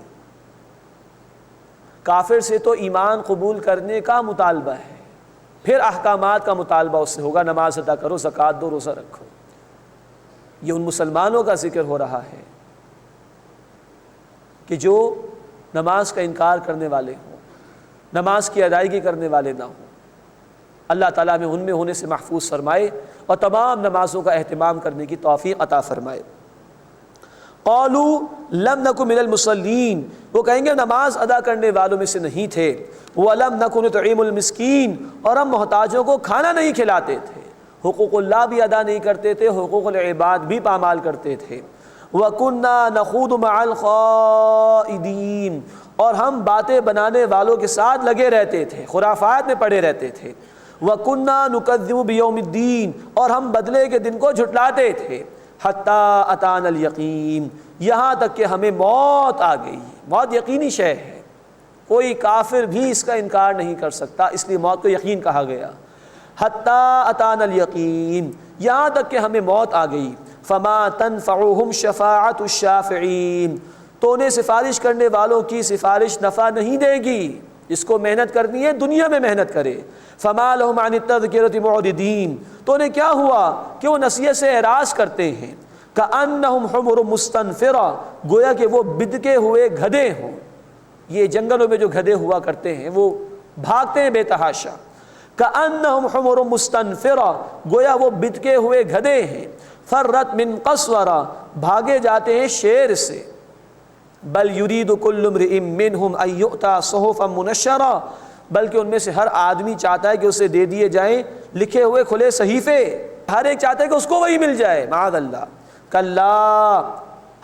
کافر سے تو ایمان قبول کرنے کا مطالبہ ہے، پھر احکامات کا مطالبہ اس سے ہوگا، نماز ادا کرو، زکوٰۃ دو، روزہ رکھو۔ یہ ان مسلمانوں کا ذکر ہو رہا ہے کہ جو نماز کا انکار کرنے والے ہوں، نماز کی ادائیگی کرنے والے نہ ہوں۔ اللہ تعالیٰ میں ان میں ہونے سے محفوظ فرمائے اور تمام نمازوں کا اہتمام کرنے کی توفیق عطا فرمائے۔ قالوا لم نک من المصلین، وہ کہیں گے نماز ادا کرنے والوں میں سے نہیں تھے۔ ولم نک نطعم المسکین، اور ہم محتاجوں کو کھانا نہیں کھلاتے تھے، حقوق اللہ بھی ادا نہیں کرتے تھے، حقوق العباد بھی پامال کرتے تھے۔ وَكُنَّا نَخُوضُ مَعَ الْخَائِضِينَ، اور ہم باتیں بنانے والوں کے ساتھ لگے رہتے تھے، خرافات میں پڑے رہتے تھے۔ وَكُنَّا نُكَذِّبُ بِيَوْمِ الدِّينِ، اور ہم بدلے کے دن کو جھٹلاتے تھے۔ حَتَّى أَتَانَا الْيَقِينُ، یہاں تک کہ ہمیں موت آ گئی۔ موت یقینی شے ہے، کوئی کافر بھی اس کا انکار نہیں کر سکتا، اس لیے موت کو یقین کہا گیا۔ حَتَّى أَتَانَا الْيَقِينُ، یہاں تک کہ ہمیں موت آ گئی۔ فَمَا تَنْفَعُهُمْ شَفَاعَةُ الشَّافِعِينَ، تو انہیں سفارش کرنے والوں کی سفارش نفع نہیں دے گی، جس کو محنت کرنی ہے دنیا میں محنت کرے۔ فَمَا لَهُمْ عَنِ التَّذْكِرَةِ مُعْرِضِينَ، تو انہیں کیا ہوا کہ وہ نصیحت سے اعراض کرتے ہیں۔ كَأَنَّهُمْ حُمُرٌ مُسْتَنفِرَةٌ، گویا کہ وہ بدکے ہوئے گدھے ہوں۔ یہ جنگلوں میں جو گدھے ہوا کرتے ہیں وہ بھاگتے ہیں بے تحاشا۔ كَأَنَّهُمْ حُمُرٌ مُسْتَنفِرَةٌ، گویا وہ بدکے ہوئے گدھے ہیں۔ فرت من قسورہ، بھاگے جاتے ہیں شیر سے۔ بل یرید کل امرئ منہم ان یؤتی صحفا منشرہ، بلکہ ان میں سے ہر آدمی چاہتا ہے کہ اسے دے دیے جائیں لکھے ہوئے کھلے صحیفے، ہر ایک چاہتا ہے کہ اس کو وہی مل جائے، معاذ اللہ۔ کلا،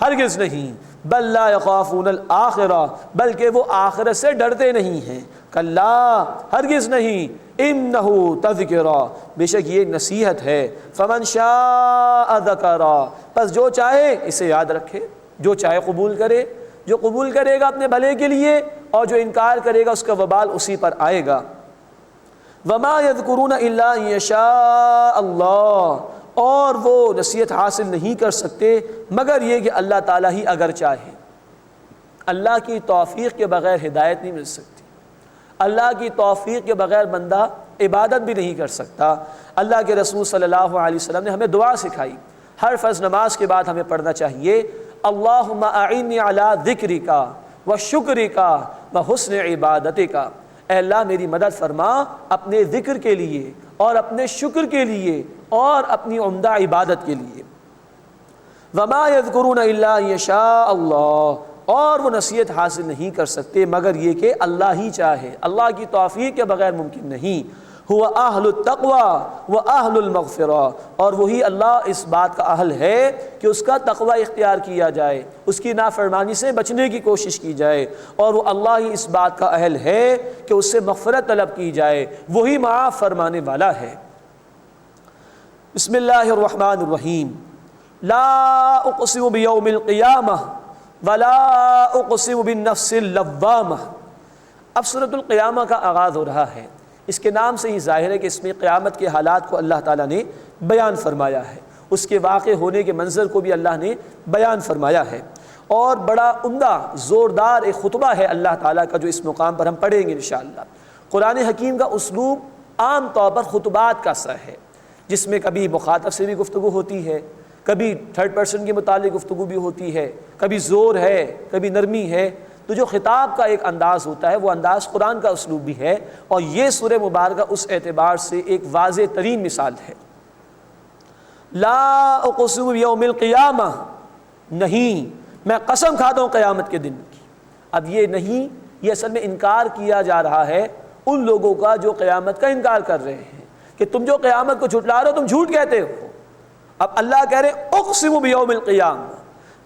ہرگز نہیں، بل لا یخافون الآخرہ، بلکہ وہ آخرت سے ڈرتے نہیں ہیں۔ کلا، ہرگز نہیں، انہ تذکرہ، بے شک یہ نصیحت ہے۔ فمن شاء ذکرہ، پس جو چاہے اسے یاد رکھے، جو چاہے قبول کرے، جو قبول کرے گا اپنے بھلے کے لیے، اور جو انکار کرے گا اس کا وبال اسی پر آئے گا۔ وما یذکرون الا ان یشاء اللہ، اور وہ نصیحت حاصل نہیں کر سکتے مگر یہ کہ اللہ تعالیٰ ہی اگر چاہے۔ اللہ کی توفیق کے بغیر ہدایت نہیں مل سکتی، اللہ کی توفیق کے بغیر بندہ عبادت بھی نہیں کر سکتا۔ اللہ کے رسول صلی اللہ علیہ وسلم نے ہمیں دعا سکھائی، ہر فرض نماز کے بعد ہمیں پڑھنا چاہیے اللہم اعنی علی ذکرک و شکرک و حسن عبادتک، اے اللہ میری مدد فرما اپنے ذکر کے لیے اور اپنے شکر کے لیے اور اپنی عمدہ عبادت کے لیے۔ وما یذکرون الا ان یشاء اللہ، اور وہ نصیحت حاصل نہیں کر سکتے مگر یہ کہ اللہ ہی چاہے، اللہ کی توفیق کے بغیر ممکن نہیں۔ هو اہل التقوی و اہل المغفرہ، اور وہی اللہ اس بات کا اہل ہے کہ اس کا تقوی اختیار کیا جائے، اس کی نافرمانی سے بچنے کی کوشش کی جائے، اور وہ اللہ ہی اس بات کا اہل ہے کہ اس سے مغفرت طلب کی جائے، وہی معاف فرمانے والا ہے۔ بسم اللہ الرحمن الرحیم۔ لا اقسم بیوم القیامہ ولا اقسم بالنفس اللوامہ۔ اب سورۃ القیامہ کا آغاز ہو رہا ہے، اس کے نام سے ہی ظاہر ہے کہ اس میں قیامت کے حالات کو اللہ تعالیٰ نے بیان فرمایا ہے، اس کے واقع ہونے کے منظر کو بھی اللہ نے بیان فرمایا ہے، اور بڑا عمدہ زوردار ایک خطبہ ہے اللہ تعالیٰ کا جو اس مقام پر ہم پڑھیں گے انشاءاللہ۔ قرآن حکیم کا اسلوب عام طور پر خطبات کا سا ہے، جس میں کبھی مخاطب سے بھی گفتگو ہوتی ہے، کبھی تھرڈ پرسن کے متعلق گفتگو بھی ہوتی ہے، کبھی زور ہے، کبھی نرمی ہے، تو جو خطاب کا ایک انداز ہوتا ہے وہ انداز قرآن کا اسلوب بھی ہے، اور یہ سورہ مبارکہ اس اعتبار سے ایک واضح ترین مثال ہے۔ لا اقسم بیوم القیامہ، نہیں میں قسم کھاتا ہوں قیامت کے دن کی۔ اب یہ نہیں، یہ اصل میں انکار کیا جا رہا ہے ان لوگوں کا جو قیامت کا انکار کر رہے ہیں، کہ تم جو قیامت کو جھٹلا رہے ہو تم جھوٹ کہتے ہو۔ اب اللہ کہہ رہے اقسم بیوم القیامہ،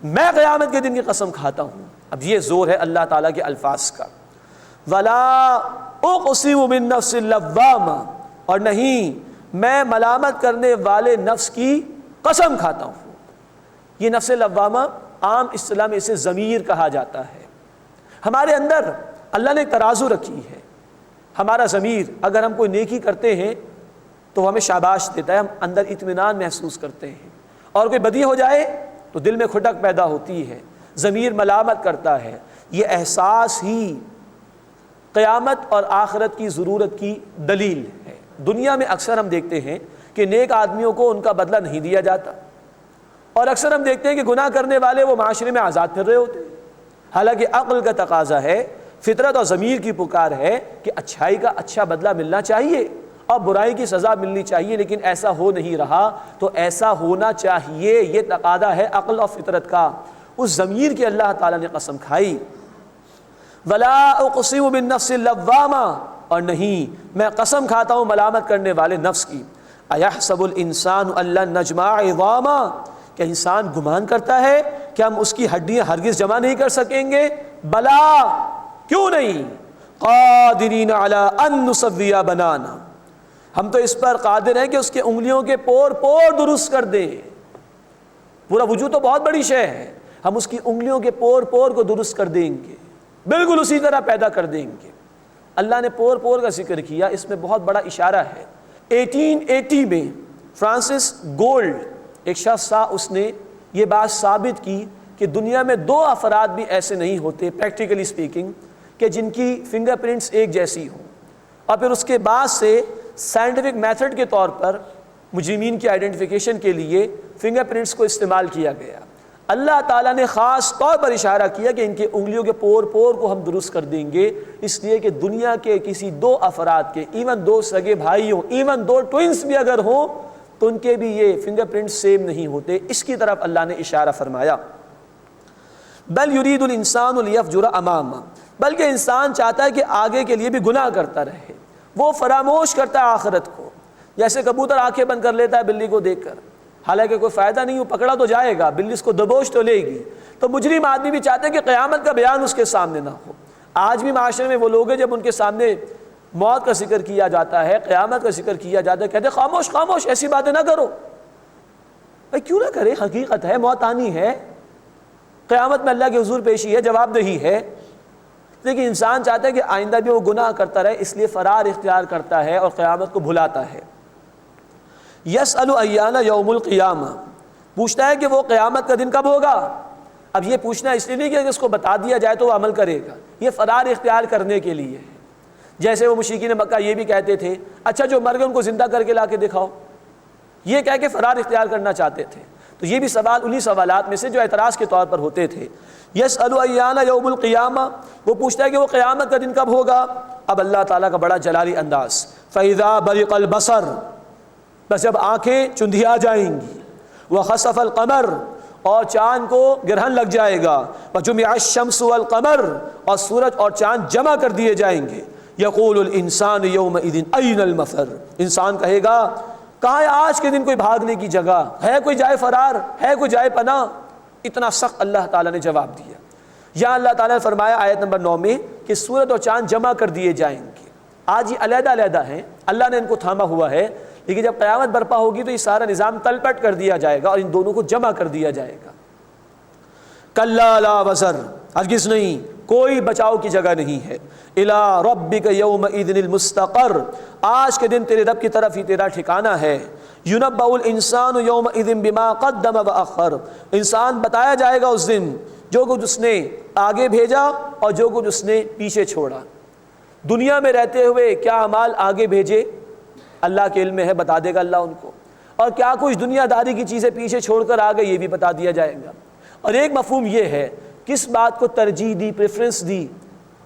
میں قیامت کے دن کی قسم کھاتا ہوں۔ اب یہ زور ہے اللہ تعالیٰ کے الفاظ کا۔ ولا اقسم بالنفس اللوامہ، اور نہیں میں ملامت کرنے والے نفس کی قسم کھاتا ہوں۔ یہ نفس لوامہ عام اصطلاح میں اسے ضمیر کہا جاتا ہے۔ ہمارے اندر اللہ نے ایک ترازو رکھی ہے، ہمارا ضمیر اگر ہم کوئی نیکی کرتے ہیں تو ہمیں شاباش دیتا ہے، ہم اندر اطمینان محسوس کرتے ہیں، اور کوئی بدی ہو جائے تو دل میں کھٹک پیدا ہوتی ہے، ضمیر ملامت کرتا ہے۔ یہ احساس ہی قیامت اور آخرت کی ضرورت کی دلیل ہے۔ دنیا میں اکثر ہم دیکھتے ہیں کہ نیک آدمیوں کو ان کا بدلہ نہیں دیا جاتا، اور اکثر ہم دیکھتے ہیں کہ گناہ کرنے والے وہ معاشرے میں آزاد پھر رہے ہوتے ہیں، حالانکہ عقل کا تقاضا ہے، فطرت اور ضمیر کی پکار ہے کہ اچھائی کا اچھا بدلہ ملنا چاہیے اور برائی کی سزا ملنی چاہیے، لیکن ایسا ہو نہیں رہا، تو ایسا ہونا چاہیے، یہ تقاضا ہے عقل اور فطرت کا۔ اس ضمیر کی اللہ تعالیٰ نے قسم کھائی۔ ولا اقسم بالنفس اللوامہ، اور نہیں میں قسم کھاتا ہوں ملامت کرنے والے نفس کی۔ ایحسب الانسان ان لن نجمع عظامہ، کہ انسان گمان کرتا ہے کہ ہم اس کی ہڈیاں ہرگز جمع نہیں کر سکیں گے؟ بلا، کیوں نہیں، قادرین علی ان نسوی بنانا، ہم تو اس پر قادر ہیں کہ اس کے انگلیوں کے پور پور درست کر دیں۔ پورا وجود تو بہت بڑی شے ہے، ہم اس کی انگلیوں کے پور پور کو درست کر دیں گے، بالکل اسی طرح پیدا کر دیں گے۔ اللہ نے پور پور کا ذکر کیا، اس میں بہت بڑا اشارہ ہے۔ 1880 میں فرانسس گولڈ ایک شخص تھا، اس نے یہ بات ثابت کی کہ دنیا میں 2 افراد بھی ایسے نہیں ہوتے پریکٹیکلی اسپیکنگ کہ جن کی فنگر پرنٹس ایک جیسی ہوں، اور پھر اس کے بعد سے سائنٹیفک میتھڈ کے طور پر مجرمین کی آئیڈینٹیفیکیشن کے لیے فنگر پرنٹس کو استعمال کیا گیا۔ اللہ تعالیٰ نے خاص طور پر اشارہ کیا کہ ان کے انگلیوں کے پور پور کو ہم درست کر دیں گے، اس لیے کہ دنیا کے کسی 2 افراد کے، ایون 2 سگے بھائی ہوں، ایون 2 ٹوئنس بھی اگر ہوں، تو ان کے بھی یہ فنگر پرنٹ سیم نہیں ہوتے۔ اس کی طرف اللہ نے اشارہ فرمایا۔ بل یرید الانسان لیفجر امامہ، بلکہ انسان چاہتا ہے کہ آگے کے لیے بھی گناہ کرتا رہے، وہ فراموش کرتا ہے آخرت کو، جیسے کبوتر آنکھیں بند کر لیتا ہے بلی کو دیکھ کر، حالانکہ کوئی فائدہ نہیں ہو، پکڑا تو جائے گا، بلی اس کو دبوچ تو لے گی۔ تو مجرم آدمی بھی چاہتے ہیں کہ قیامت کا بیان اس کے سامنے نہ ہو۔ آج بھی معاشرے میں وہ لوگ ہیں جب ان کے سامنے موت کا ذکر کیا جاتا ہے، قیامت کا ذکر کیا جاتا ہے، کہتے ہیں خاموش خاموش، ایسی باتیں نہ کرو۔ بھائی کیوں نہ کرے، حقیقت ہے، موت آنی ہے، قیامت میں اللہ کے حضور پیشی ہے، جواب دہی ہے، لیکن انسان چاہتا ہے کہ آئندہ بھی وہ گناہ کرتا رہے، اس لیے فرار اختیار کرتا ہے اور قیامت کو بھلاتا ہے۔ یسأل ایان یوم القیامہ، پوچھتا ہے کہ وہ قیامت کا دن کب ہوگا۔ اب یہ پوچھنا اس لیے نہیں کہ اس کو بتا دیا جائے تو وہ عمل کرے گا، یہ فرار اختیار کرنے کے لیے ہے۔ جیسے وہ مشرکین مکہ یہ بھی کہتے تھے، اچھا جو مر گئے ان کو زندہ کر کے لا کے دکھاؤ، یہ کہہ کے فرار اختیار کرنا چاہتے تھے۔ تو یہ بھی سوال انہی سوالات میں سے جو اعتراض کے طور پر ہوتے تھے۔ یسأل ایان یوم القیامہ، وہ پوچھتا ہے کہ وہ قیامت کا دن کب ہوگا۔ اب اللہ تعالیٰ کا بڑا جلالی انداز، فَإِذَا بَرِقَ الْبَصَرُ، بس جب آنکھیں چندھیا جائیں گی، وَخَسَفَ الْقَمَرُ، اور چاند کو گرہن لگ جائے گا، وَجُمِعَ الشَّمْسُ وَالْقَمَرُ، اور سورج اور چاند جمع کر دیے جائیں گے، یقول الانسان یومئذ این المفر، انسان کہے گا کہاں ہے آج کے دن کوئی بھاگنے کی جگہ، ہے کوئی جائے فرار، ہے کوئی جائے پناہ۔ اتنا سخت اللہ تعالیٰ نے جواب دیا۔ یہاں اللہ تعالیٰ نے فرمایا آیت نمبر 9 میں کہ سورج اور چاند جمع کر دیے جائیں گے۔ آج یہ علیحدہ علیحدہ ہیں، اللہ نے ان کو تھاما ہوا ہے، لیکن جب قیامت برپا ہوگی تو یہ سارا نظام تلپٹ کر دیا جائے گا اور ان دونوں کو جمع کر دیا جائے گا۔ کلا لا وزر، ہرگز نہیں، کوئی بچاؤ کی جگہ نہیں ہے۔ الی ربک یومئذ المستقر، آج کے دن تیرے رب کی طرف ہی تیرا ٹھکانہ ہے۔ ینبأ الانسان یومئذ بما قدم واخر، انسان بتایا جائے گا اس دن جو کچھ اس نے آگے بھیجا اور جو کچھ اس نے پیچھے چھوڑا۔ دنیا میں رہتے ہوئے کیا اعمال آگے بھیجے اللہ کے علم میں ہے، بتا دے گا اللہ ان کو، اور کیا کچھ دنیا داری کی چیزیں پیچھے چھوڑ کر آگے یہ بھی بتا دیا جائے گا۔ اور ایک مفہوم یہ ہے کس بات کو ترجیح دی، پریفرنس دی،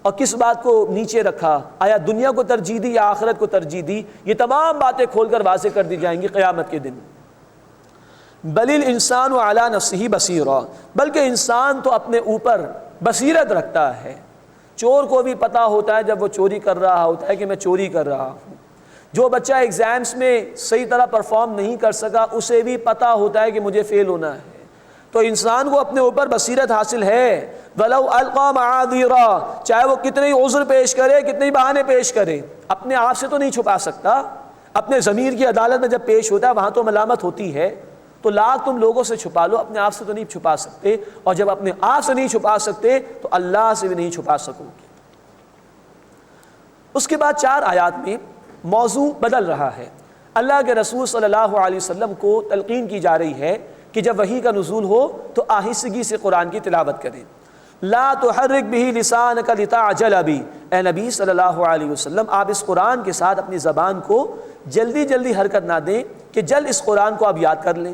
اور کس بات کو نیچے رکھا، آیا دنیا کو ترجیح دی یا آخرت کو ترجیح دی، یہ تمام باتیں کھول کر واضح کر دی جائیں گی قیامت کے دن۔ بل الانسان علی نفسہ بصیرا، بلکہ انسان تو اپنے اوپر بصیرت رکھتا ہے۔ چور کو بھی پتہ ہوتا ہے جب وہ چوری کر رہا ہوتا ہے کہ میں چوری کر رہا ہوں۔ جو بچہ ایگزامس میں صحیح طرح پرفارم نہیں کر سکا اسے بھی پتہ ہوتا ہے کہ مجھے فیل ہونا ہے۔ تو انسان کو اپنے اوپر بصیرت حاصل ہے۔ وَلَوْ أَلْقَى مَعَاذِيرًا، چاہے وہ کتنے ہی عذر پیش کرے، کتنے ہی بہانے پیش کرے، اپنے آپ سے تو نہیں چھپا سکتا۔ اپنے ضمیر کی عدالت میں جب پیش ہوتا ہے وہاں تو ملامت ہوتی ہے، تو لاکھ تم لوگوں سے چھپا لو، اپنے آپ سے تو نہیں چھپا سکتے، اور جب اپنے آپ سے نہیں چھپا سکتے تو اللہ سے بھی نہیں چھپا سکو گے۔ اس کے بعد 4 آیات میں موضوع بدل رہا ہے۔ اللہ کے رسول صلی اللہ علیہ وسلم کو تلقین کی جا رہی ہے کہ جب وحی کا نزول ہو تو آہستگی سے قرآن کی تلاوت کریں۔ لا تحرک بہ لسانک لتعجل بہ، اے نبی صلی اللہ علیہ وسلم آپ اس قرآن کے ساتھ اپنی زبان کو جلدی جلدی حرکت نہ دیں کہ جلد اس قرآن کو آپ یاد کر لیں۔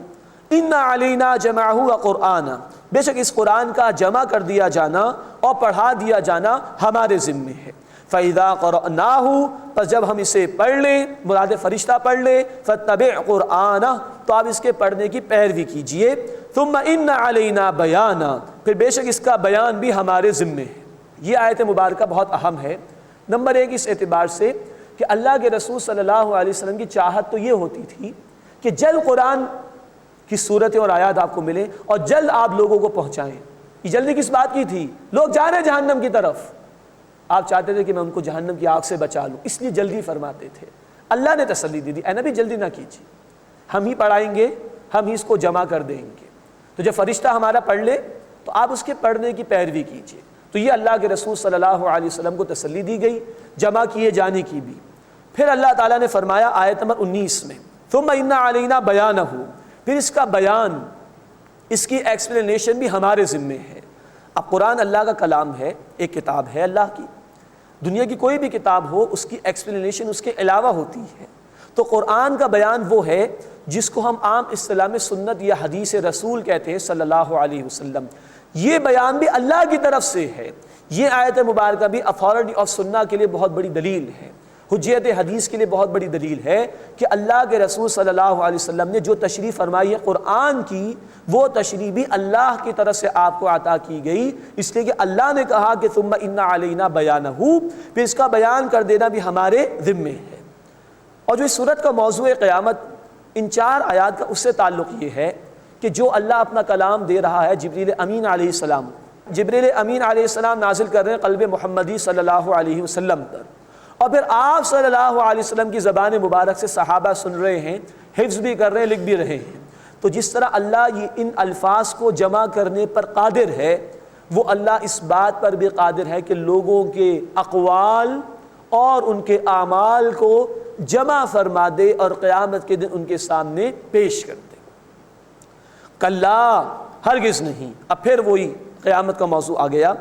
ان علینا جمعہ وقرآنا، بے شک اس قرآن کا جمع کر دیا جانا اور پڑھا دیا جانا ہمارے ذمے ہے۔ فَإِذَا قَرَأْنَاهُ، پس جب ہم اسے پڑھ لیں، مراد فرشتہ پڑھ لے، فَاتَّبِعْ قُرْآنَهُ، تو آپ اس کے پڑھنے کی پیروی کیجئے۔ ثُمَّ إِنَّ عَلَيْنَا بَيَانًا، پھر بے شک اس کا بیان بھی ہمارے ذمے ہے۔ یہ آیت مبارکہ بہت اہم ہے۔ نمبر 1 اس اعتبار سے کہ اللہ کے رسول صلی اللہ علیہ وسلم کی چاہت تو یہ ہوتی تھی کہ جلد قرآن کی صورتیں اور آیات آپ کو ملیں اور جلد آپ لوگوں کو پہنچائیں۔ یہ جلدی کس بات کی تھی؟ لوگ جا رہے جہنم کی طرف، آپ چاہتے تھے کہ میں ان کو جہنم کی آگ سے بچا لوں، اس لیے جلدی فرماتے تھے۔ اللہ نے تسلی دی اے نبی جلدی نہ کیجیے، ہم ہی پڑھائیں گے، ہم ہی اس کو جمع کر دیں گے۔ تو جب فرشتہ ہمارا پڑھ لے تو آپ اس کے پڑھنے کی پیروی کیجیے۔ تو یہ اللہ کے رسول صلی اللہ علیہ وسلم کو تسلی دی گئی جمع کیے جانے کی بھی۔ پھر اللہ تعالیٰ نے فرمایا آیت نمبر 19 میں ثم ان علینا بیانہ، پھر اس کا بیان، اس کی ایکسپلینیشن بھی ہمارے ذمے ہے۔ اب قرآن اللہ کا کلام ہے، ایک کتاب ہے اللہ کی، دنیا کی کوئی بھی کتاب ہو اس کی ایکسپلینیشن اس کے علاوہ ہوتی ہے۔ تو قرآن کا بیان وہ ہے جس کو ہم عام اصطلاح میں سنت یا حدیث رسول کہتے ہیں صلی اللہ علیہ وسلم۔ یہ بیان بھی اللہ کی طرف سے ہے۔ یہ آیت مبارکہ بھی اتھارٹی آف سنہ کے لیے بہت بڑی دلیل ہے، حجیت حدیث کے لیے بہت بڑی دلیل ہے کہ اللہ کے رسول صلی اللہ علیہ وسلم نے جو تشریح فرمائی ہے قرآن کی، وہ تشریح بھی اللہ کی طرف سے آپ کو عطا کی گئی، اس لیے کہ اللہ نے کہا کہ ثم ان علینا بیانہ، پھر اس کا بیان کر دینا بھی ہمارے ذمے ہے۔ اور جو اس صورت کا موضوع قیامت ان 4 آیات کا اس سے تعلق یہ ہے کہ جو اللہ اپنا کلام دے رہا ہے جبریل امین علیہ السلام، جبریل امین علیہ السلام نازل کر رہے ہیں قلب محمدی صلی اللہ علیہ وسلم پر، اور پھر آپ صلی اللہ علیہ وسلم کی زبان مبارک سے صحابہ سن رہے ہیں، حفظ بھی کر رہے ہیں، لکھ بھی رہے ہیں۔ تو جس طرح اللہ یہ ان الفاظ کو جمع کرنے پر قادر ہے، وہ اللہ اس بات پر بھی قادر ہے کہ لوگوں کے اقوال اور ان کے اعمال کو جمع فرما دے اور قیامت کے دن ان کے سامنے پیش کر دے۔ کلا، ہرگز نہیں۔ اب پھر وہی قیامت کا موضوع آ گیا،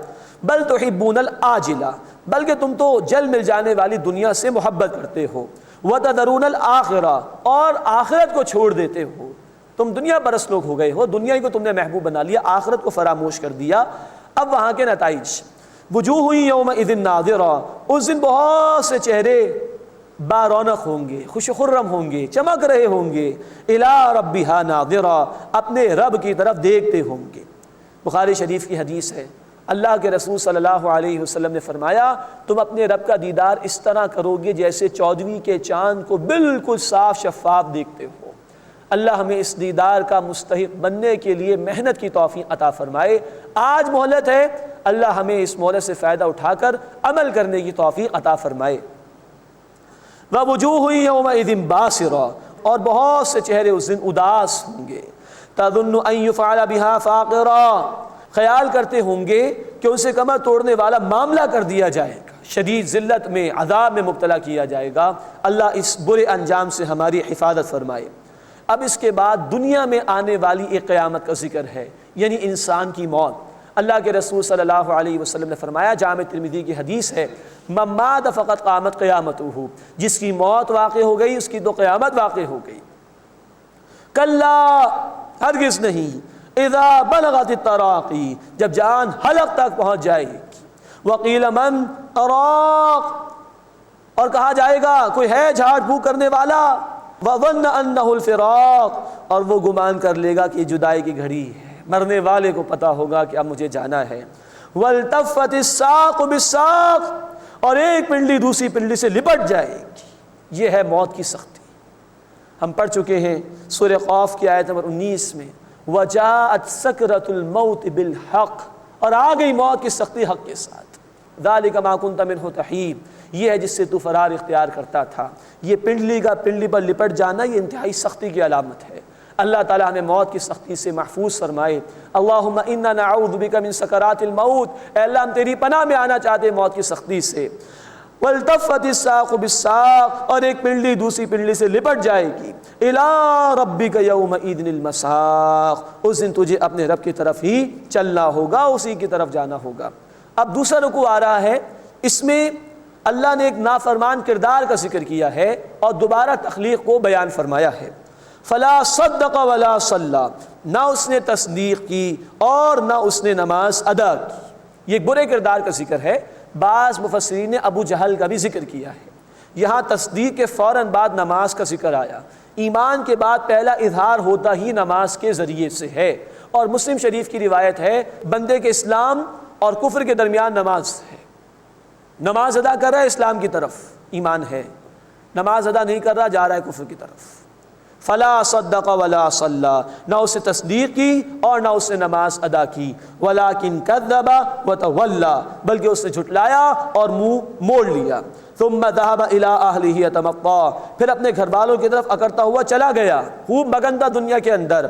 بل تحبون العاجلہ، بلکہ تم تو جل مل جانے والی دنیا سے محبت کرتے ہو، وتذرون الآخرہ، اور آخرت کو چھوڑ دیتے ہو۔ تم دنیا پرست لوگ ہو گئے ہو، دنیا ہی کو تم نے محبوب بنا لیا، آخرت کو فراموش کر دیا۔ اب وہاں کے نتائج، وجوہ یومئذ ناظرہ، اس دن بہت سے چہرے بارونق ہوں گے، خوش و خرم ہوں گے، چمک رہے ہوں گے، الی ربہا ناظرہ، اپنے رب کی طرف دیکھتے ہوں گے۔ بخاری شریف کی حدیث ہے، اللہ کے رسول صلی اللہ علیہ وسلم نے فرمایا تم اپنے رب کا دیدار اس طرح کرو گے جیسے 14ویں کے چاند کو بالکل صاف شفاف دیکھتے ہو۔ اللہ ہمیں اس دیدار کا مستحق بننے کے لیے محنت کی توفیق عطا فرمائے۔ آج مہلت ہے، اللہ ہمیں اس مہلت سے فائدہ اٹھا کر عمل کرنے کی توفیق عطا فرمائے۔ وَوُجُوهٌ يَوْمَئِذٍ بَاسِرَةٌ، اور بہت سے چہرے اس دن اداس ہوں گے، تَظُنُّ أَن يُفْعَلَ بِهَا فَاقِرَةٌ، خیال کرتے ہوں گے کہ اسے کمر توڑنے والا معاملہ کر دیا جائے گا، شدید ذلت میں، عذاب میں مبتلا کیا جائے گا۔ اللہ اس برے انجام سے ہماری حفاظت فرمائے۔ اب اس کے بعد دنیا میں آنے والی ایک قیامت کا ذکر ہے، یعنی انسان کی موت۔ اللہ کے رسول صلی اللہ علیہ وسلم نے فرمایا، جامع ترمذی کی حدیث ہے، من مات فقط قامت قیامتہ، جس کی موت واقع ہو گئی اس کی تو قیامت واقع ہو گئی۔ کلا، ہرگز نہیں، اذا بلغت التراقی، جب جان حلق تک پہنچ جائے گی، وقیل من اراق، اور کہا جائے گا کوئی ہے جھاڑ پھونک کرنے والا، وظن انہ الفراق، اور وہ گمان کر لے گا کہ جدائی کی گھڑی ہے، مرنے والے کو پتا ہوگا کہ اب مجھے جانا ہے۔ والتفت الساق بالساق، اور ایک پنڈلی دوسری پنڈلی سے لپٹ جائے گی۔ یہ ہے موت کی سختی۔ ہم پڑھ چکے ہیں سورہ قاف کی آیت نمبر 19 میں، وجاءت سکرۃ الموت بالحق، اور آ گئی موت کی سختی حق کے ساتھ۔ ذالک ما کنت منہ تحید، یہ ہے جس سے تو فرار اختیار کرتا تھا۔ یہ پنڈلی کا پنڈلی پر لپٹ جانا یہ انتہائی سختی کی علامت ہے۔ اللہ تعالیٰ ہمیں موت کی سختی سے محفوظ فرمائے۔ اللہم انا نعوذ بک من سکرات الموت، اے اللہ ہم تیری پناہ میں آنا چاہتے ہیں موت کی سختی سے۔ والتفت الساق بالساق، اور ایک پنڈلی دوسری پنڈلی سے لپٹ جائے گی۔ الی ربک یومئذ المساق، اس دن تجھے اپنے رب کی طرف ہی چلنا ہوگا، اسی کی طرف جانا ہوگا۔ اب دوسرا رکوع آ رہا ہے، اس میں اللہ نے ایک نافرمان کردار کا ذکر کیا ہے اور دوبارہ تخلیق کو بیان فرمایا ہے۔ فلا صدق ولا صلی، نہ اس نے تصدیق کی اور نہ اس نے نماز ادا کی۔ یہ ایک برے کردار کا ذکر ہے۔ بعض مفسرین نے ابو جہل کا بھی ذکر کیا ہے۔ یہاں تصدیق کے فوراً بعد نماز کا ذکر آیا۔ ایمان کے بعد پہلا اظہار ہوتا ہی نماز کے ذریعے سے ہے، اور مسلم شریف کی روایت ہے بندے کے اسلام اور کفر کے درمیان نماز ہے۔ نماز ادا کر رہا ہے اسلام کی طرف، ایمان ہے، نماز ادا نہیں کر رہا جا رہا ہے کفر کی طرف۔ فلا صدق ولا صلی، نہ اسے تصدیق کی اور نہ اس نے نماز ادا کی۔ ولکن کذب وتولی، بلکہ اس نے جھٹلایا اور منہ موڑ لیا۔ ثم ذهب الى اهله يتمطى، پھر اپنے گھر والوں کی طرف اکڑتا ہوا چلا گیا، خوب مگن تھا دنیا کے اندر۔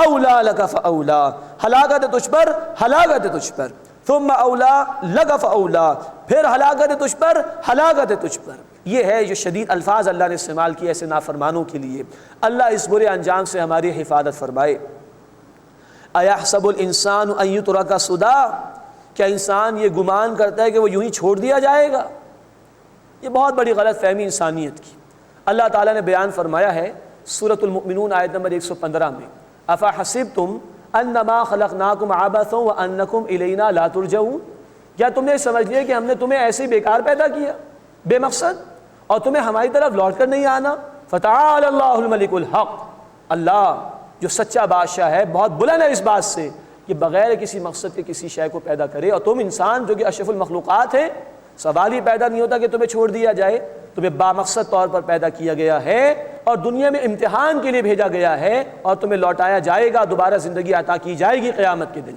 اولی لک فاولی، ہلاکت ہے تجھ پر، ہلاکت ہے تجھ پر۔ ثم اولی لک فاولی، پھر ہلاکت ہے تجھ پر، ہلاکت ہے تجھ پر۔ یہ ہے جو شدید الفاظ اللہ نے استعمال کیے ایسے نافرمانوں کے لیے۔ اللہ اس برے انجام سے ہماری حفاظت فرمائے۔ ایحسب الانسان ان یترک سدی، کیا انسان یہ گمان کرتا ہے کہ وہ یوں ہی چھوڑ دیا جائے گا؟ یہ بہت بڑی غلط فہمی انسانیت کی۔ اللہ تعالیٰ نے بیان فرمایا ہے سورۃ المؤمنون آیت نمبر 115 میں، افحسبتم انما خلقناکم عبثا وانکم الینا لا ترجعون، کیا تم نے سمجھ لیا کہ ہم نے تمہیں ایسے ہی بیکار پیدا کیا، بے مقصد، اور تمہیں ہماری طرف لوٹ کر نہیں آنا؟ فتعال اللہ الملک الحق، اللہ جو سچا بادشاہ ہے بہت بلند ہے اس بات سے کہ بغیر کسی مقصد کے کسی شے کو پیدا کرے، اور تم انسان جو کہ اشرف المخلوقات ہے، سوال ہی پیدا نہیں ہوتا کہ تمہیں چھوڑ دیا جائے۔ تمہیں بامقصد طور پر پیدا کیا گیا ہے اور دنیا میں امتحان کے لیے بھیجا گیا ہے، اور تمہیں لوٹایا جائے گا، دوبارہ زندگی عطا کی جائے گی قیامت کے دن۔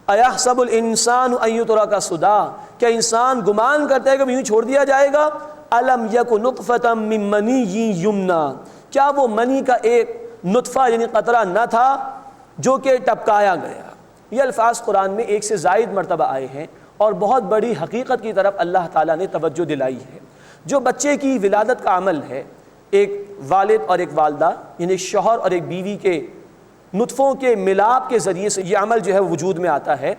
ایحسب الانسان ان یترک سدی، کیا انسان گمان کرتا ہے کہ یوں چھوڑ دیا جائے گا؟ الم یک نطفۃ من منی یمنی، کیا وہ منی کا ایک نطفہ یعنی قطرہ نہ تھا جو کہ ٹپکایا گیا؟ یہ الفاظ قرآن میں ایک سے زائد مرتبہ آئے ہیں اور بہت بڑی حقیقت کی طرف اللہ تعالیٰ نے توجہ دلائی ہے۔ جو بچے کی ولادت کا عمل ہے، ایک والد اور ایک والدہ یعنی شوہر اور ایک بیوی کے نطفوں کے ملاپ کے ذریعے سے یہ عمل جو ہے وجود میں آتا ہے۔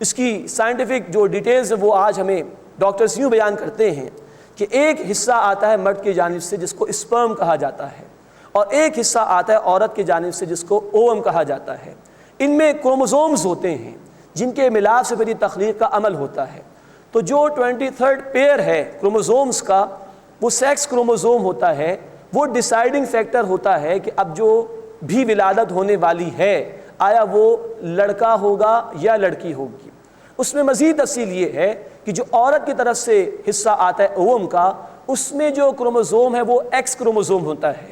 اس کی سائنٹیفک جو ڈیٹیلز ہیں وہ آج ہمیں ڈاکٹرز یوں بیان کرتے ہیں کہ ایک حصہ آتا ہے مرد کی جانب سے جس کو اسپرم کہا جاتا ہے، اور ایک حصہ آتا ہے عورت کی جانب سے جس کو اوم کہا جاتا ہے۔ ان میں کروموزومز ہوتے ہیں جن کے ملاپ سے پھر یہ تخلیق کا عمل ہوتا ہے۔ تو جو 23rd پیئر ہے کروموزومز کا، وہ سیکس کروموزوم ہوتا ہے، وہ ڈیسائیڈنگ فیکٹر ہوتا ہے کہ اب جو بھی ولادت ہونے والی ہے آیا وہ لڑکا ہوگا یا لڑکی ہوگی۔ اس میں مزید تفصیل یہ ہے کہ جو عورت کی طرف سے حصہ آتا ہے اوم کا، اس میں جو کروموزوم ہے وہ ایکس کروموزوم ہوتا ہے،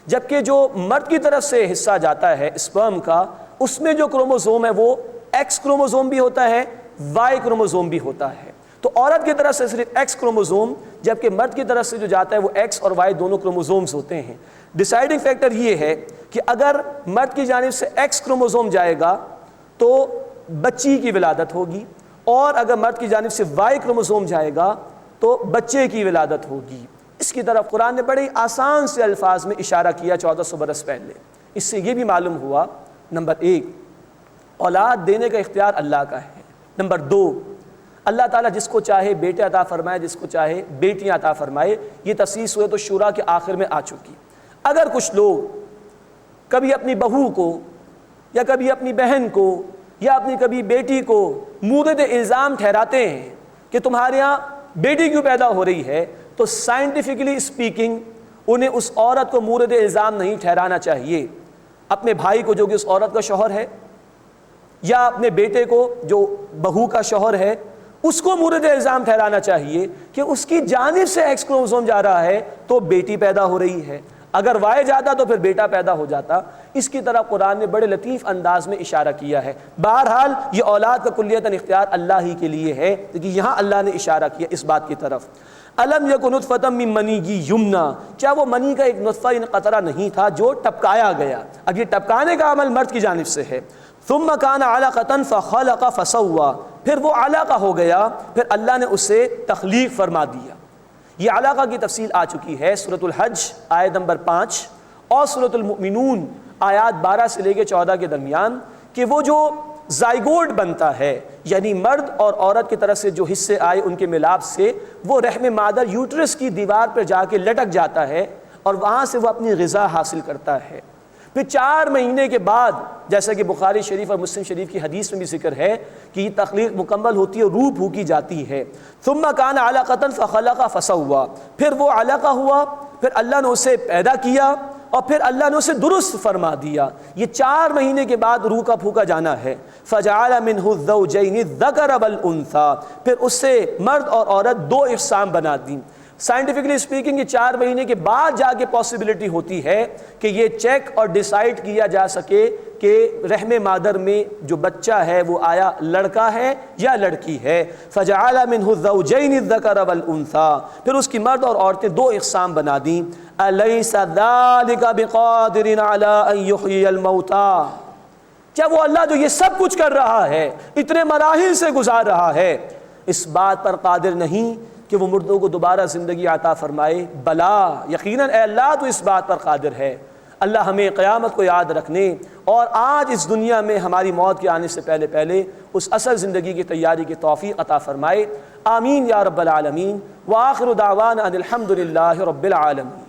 جبکہ جو مرد کی طرف سے حصہ جاتا ہے اسپرم کا، اس میں جو کروموزوم ہے وہ ایکس کروموزوم بھی ہوتا ہے، وائی کروموزوم بھی ہوتا ہے۔ تو عورت کی طرف سے صرف ایکس کروموزوم، جبکہ مرد کی طرف سے جو جاتا ہے وہ ایکس اور وائی دونوں کروموزومز ہوتے ہیں۔ ڈیسائیڈنگ فیکٹر یہ ہے کہ اگر مرد کی جانب سے ایکس کروموزوم جائے گا تو بچی کی ولادت ہوگی، اور اگر مرد کی جانب سے وائی کروموزوم جائے گا تو بچے کی ولادت ہوگی۔ اس کی طرف قرآن نے بڑے آسان سے الفاظ میں اشارہ کیا 1400 برس پہلے۔ اس سے یہ بھی معلوم ہوا، نمبر 1 اولاد دینے کا اختیار اللہ کا ہے، نمبر 2 اللہ تعالیٰ جس کو چاہے بیٹے عطا فرمائے، جس کو چاہے بیٹیاں عطا فرمائے۔ یہ تفصیل سورۃ الشورى کے آخر میں آ چکی۔ اگر کچھ لوگ کبھی اپنی بہو کو یا کبھی اپنی بہن کو یا اپنی کبھی بیٹی کو مورد الزام ٹھہراتے ہیں کہ تمہارے یہاں بیٹی کیوں پیدا ہو رہی ہے، تو سائنٹیفکلی اسپیکنگ انہیں اس عورت کو مورد الزام نہیں ٹھہرانا چاہیے۔ اپنے بھائی کو جو کہ اس عورت کا شوہر ہے، یا اپنے بیٹے کو جو بہو کا شوہر ہے، اس کو مورد الزام ٹھہرانا چاہیے کہ اس کی جانب سے ایکس کروموزوم جا رہا ہے تو بیٹی پیدا ہو رہی ہے، اگر وائی جاتا تو پھر بیٹا پیدا ہو جاتا۔ اس کی طرف قرآن نے بڑے لطیف انداز میں اشارہ کیا ہے۔ بہرحال یہ اولاد کا کلیتاً اختیار اللہ ہی کے لیے ہے، لیکن یہاں اللہ نے اشارہ کیا اس بات کی طرف۔ الم یکن نطفۃ من منی یمنا، کیا وہ منی کا ایک نطفہ قطرہ نہیں تھا جو ٹپکایا گیا؟ اب یہ ٹپکانے کا عمل مرد کی جانب سے ہے۔ ثم کان علقۃ فخلق فسوى، پھر وہ علقہ ہو گیا، پھر اللہ نے اسے تخلیق فرما دیا۔ یہ علقہ کی تفصیل آ چکی ہے سورۃ الحج آیت نمبر 5 اور سورۃ المؤمنون آیات 12 سے لے کے 14 کے درمیان، کہ وہ جو زائگوٹ بنتا ہے، یعنی مرد اور عورت کی طرف سے جو حصے آئے ان کے ملاپ سے، وہ رحم مادر یوٹرس کی دیوار پر جا کے لٹک جاتا ہے اور وہاں سے وہ اپنی غذا حاصل کرتا ہے۔ پھر 4 مہینے کے بعد، جیسا کہ بخاری شریف اور مسلم شریف کی حدیث میں بھی ذکر ہے کہ یہ تخلیق مکمل ہوتی ہے، روح پھونکی جاتی ہے۔ ثم کان علقۃ فخلق فسوى، پھر وہ علقہ ہوا، پھر اللہ نے اسے پیدا کیا اور پھر اللہ نے اسے درست فرما دیا۔ یہ 4 مہینے کے بعد روح کا پھونکا جانا ہے۔ فجعل منہ الزوجین الذکر والانثی، پھر اس سے مرد اور عورت 2 اقسام بنا دی۔ سائنٹیفکلی اسپیکنگ یہ 4 مہینے کے بعد جا کے پاسبلٹی ہوتی ہے کہ یہ چیک اور ڈیسائیڈ کیا جا سکے کہ رحم مادر میں جو بچہ ہے وہ آیا لڑکا ہے یا لڑکی ہے۔ فجعل منہ الزوجین الذکر والانثی، پھر اس کی مرد اور عورتیں 2 اقسام بنا دیں۔ الیس ذلک بقادر علی ان یحیی الموتیٰ، کیا وہ اللہ جو یہ سب کچھ کر رہا ہے، اتنے مراحل سے گزار رہا ہے، اس بات پر قادر نہیں کہ وہ مردوں کو دوبارہ زندگی عطا فرمائے؟ بلا، یقیناً اے اللہ تو اس بات پر قادر ہے۔ اللہ ہمیں قیامت کو یاد رکھنے اور آج اس دنیا میں ہماری موت کے آنے سے پہلے پہلے اس اصل زندگی کی تیاری کی توفیق عطا فرمائے۔ آمین یا رب العالمین۔ وآخر دعوانا ان الحمد للہ رب العالمین۔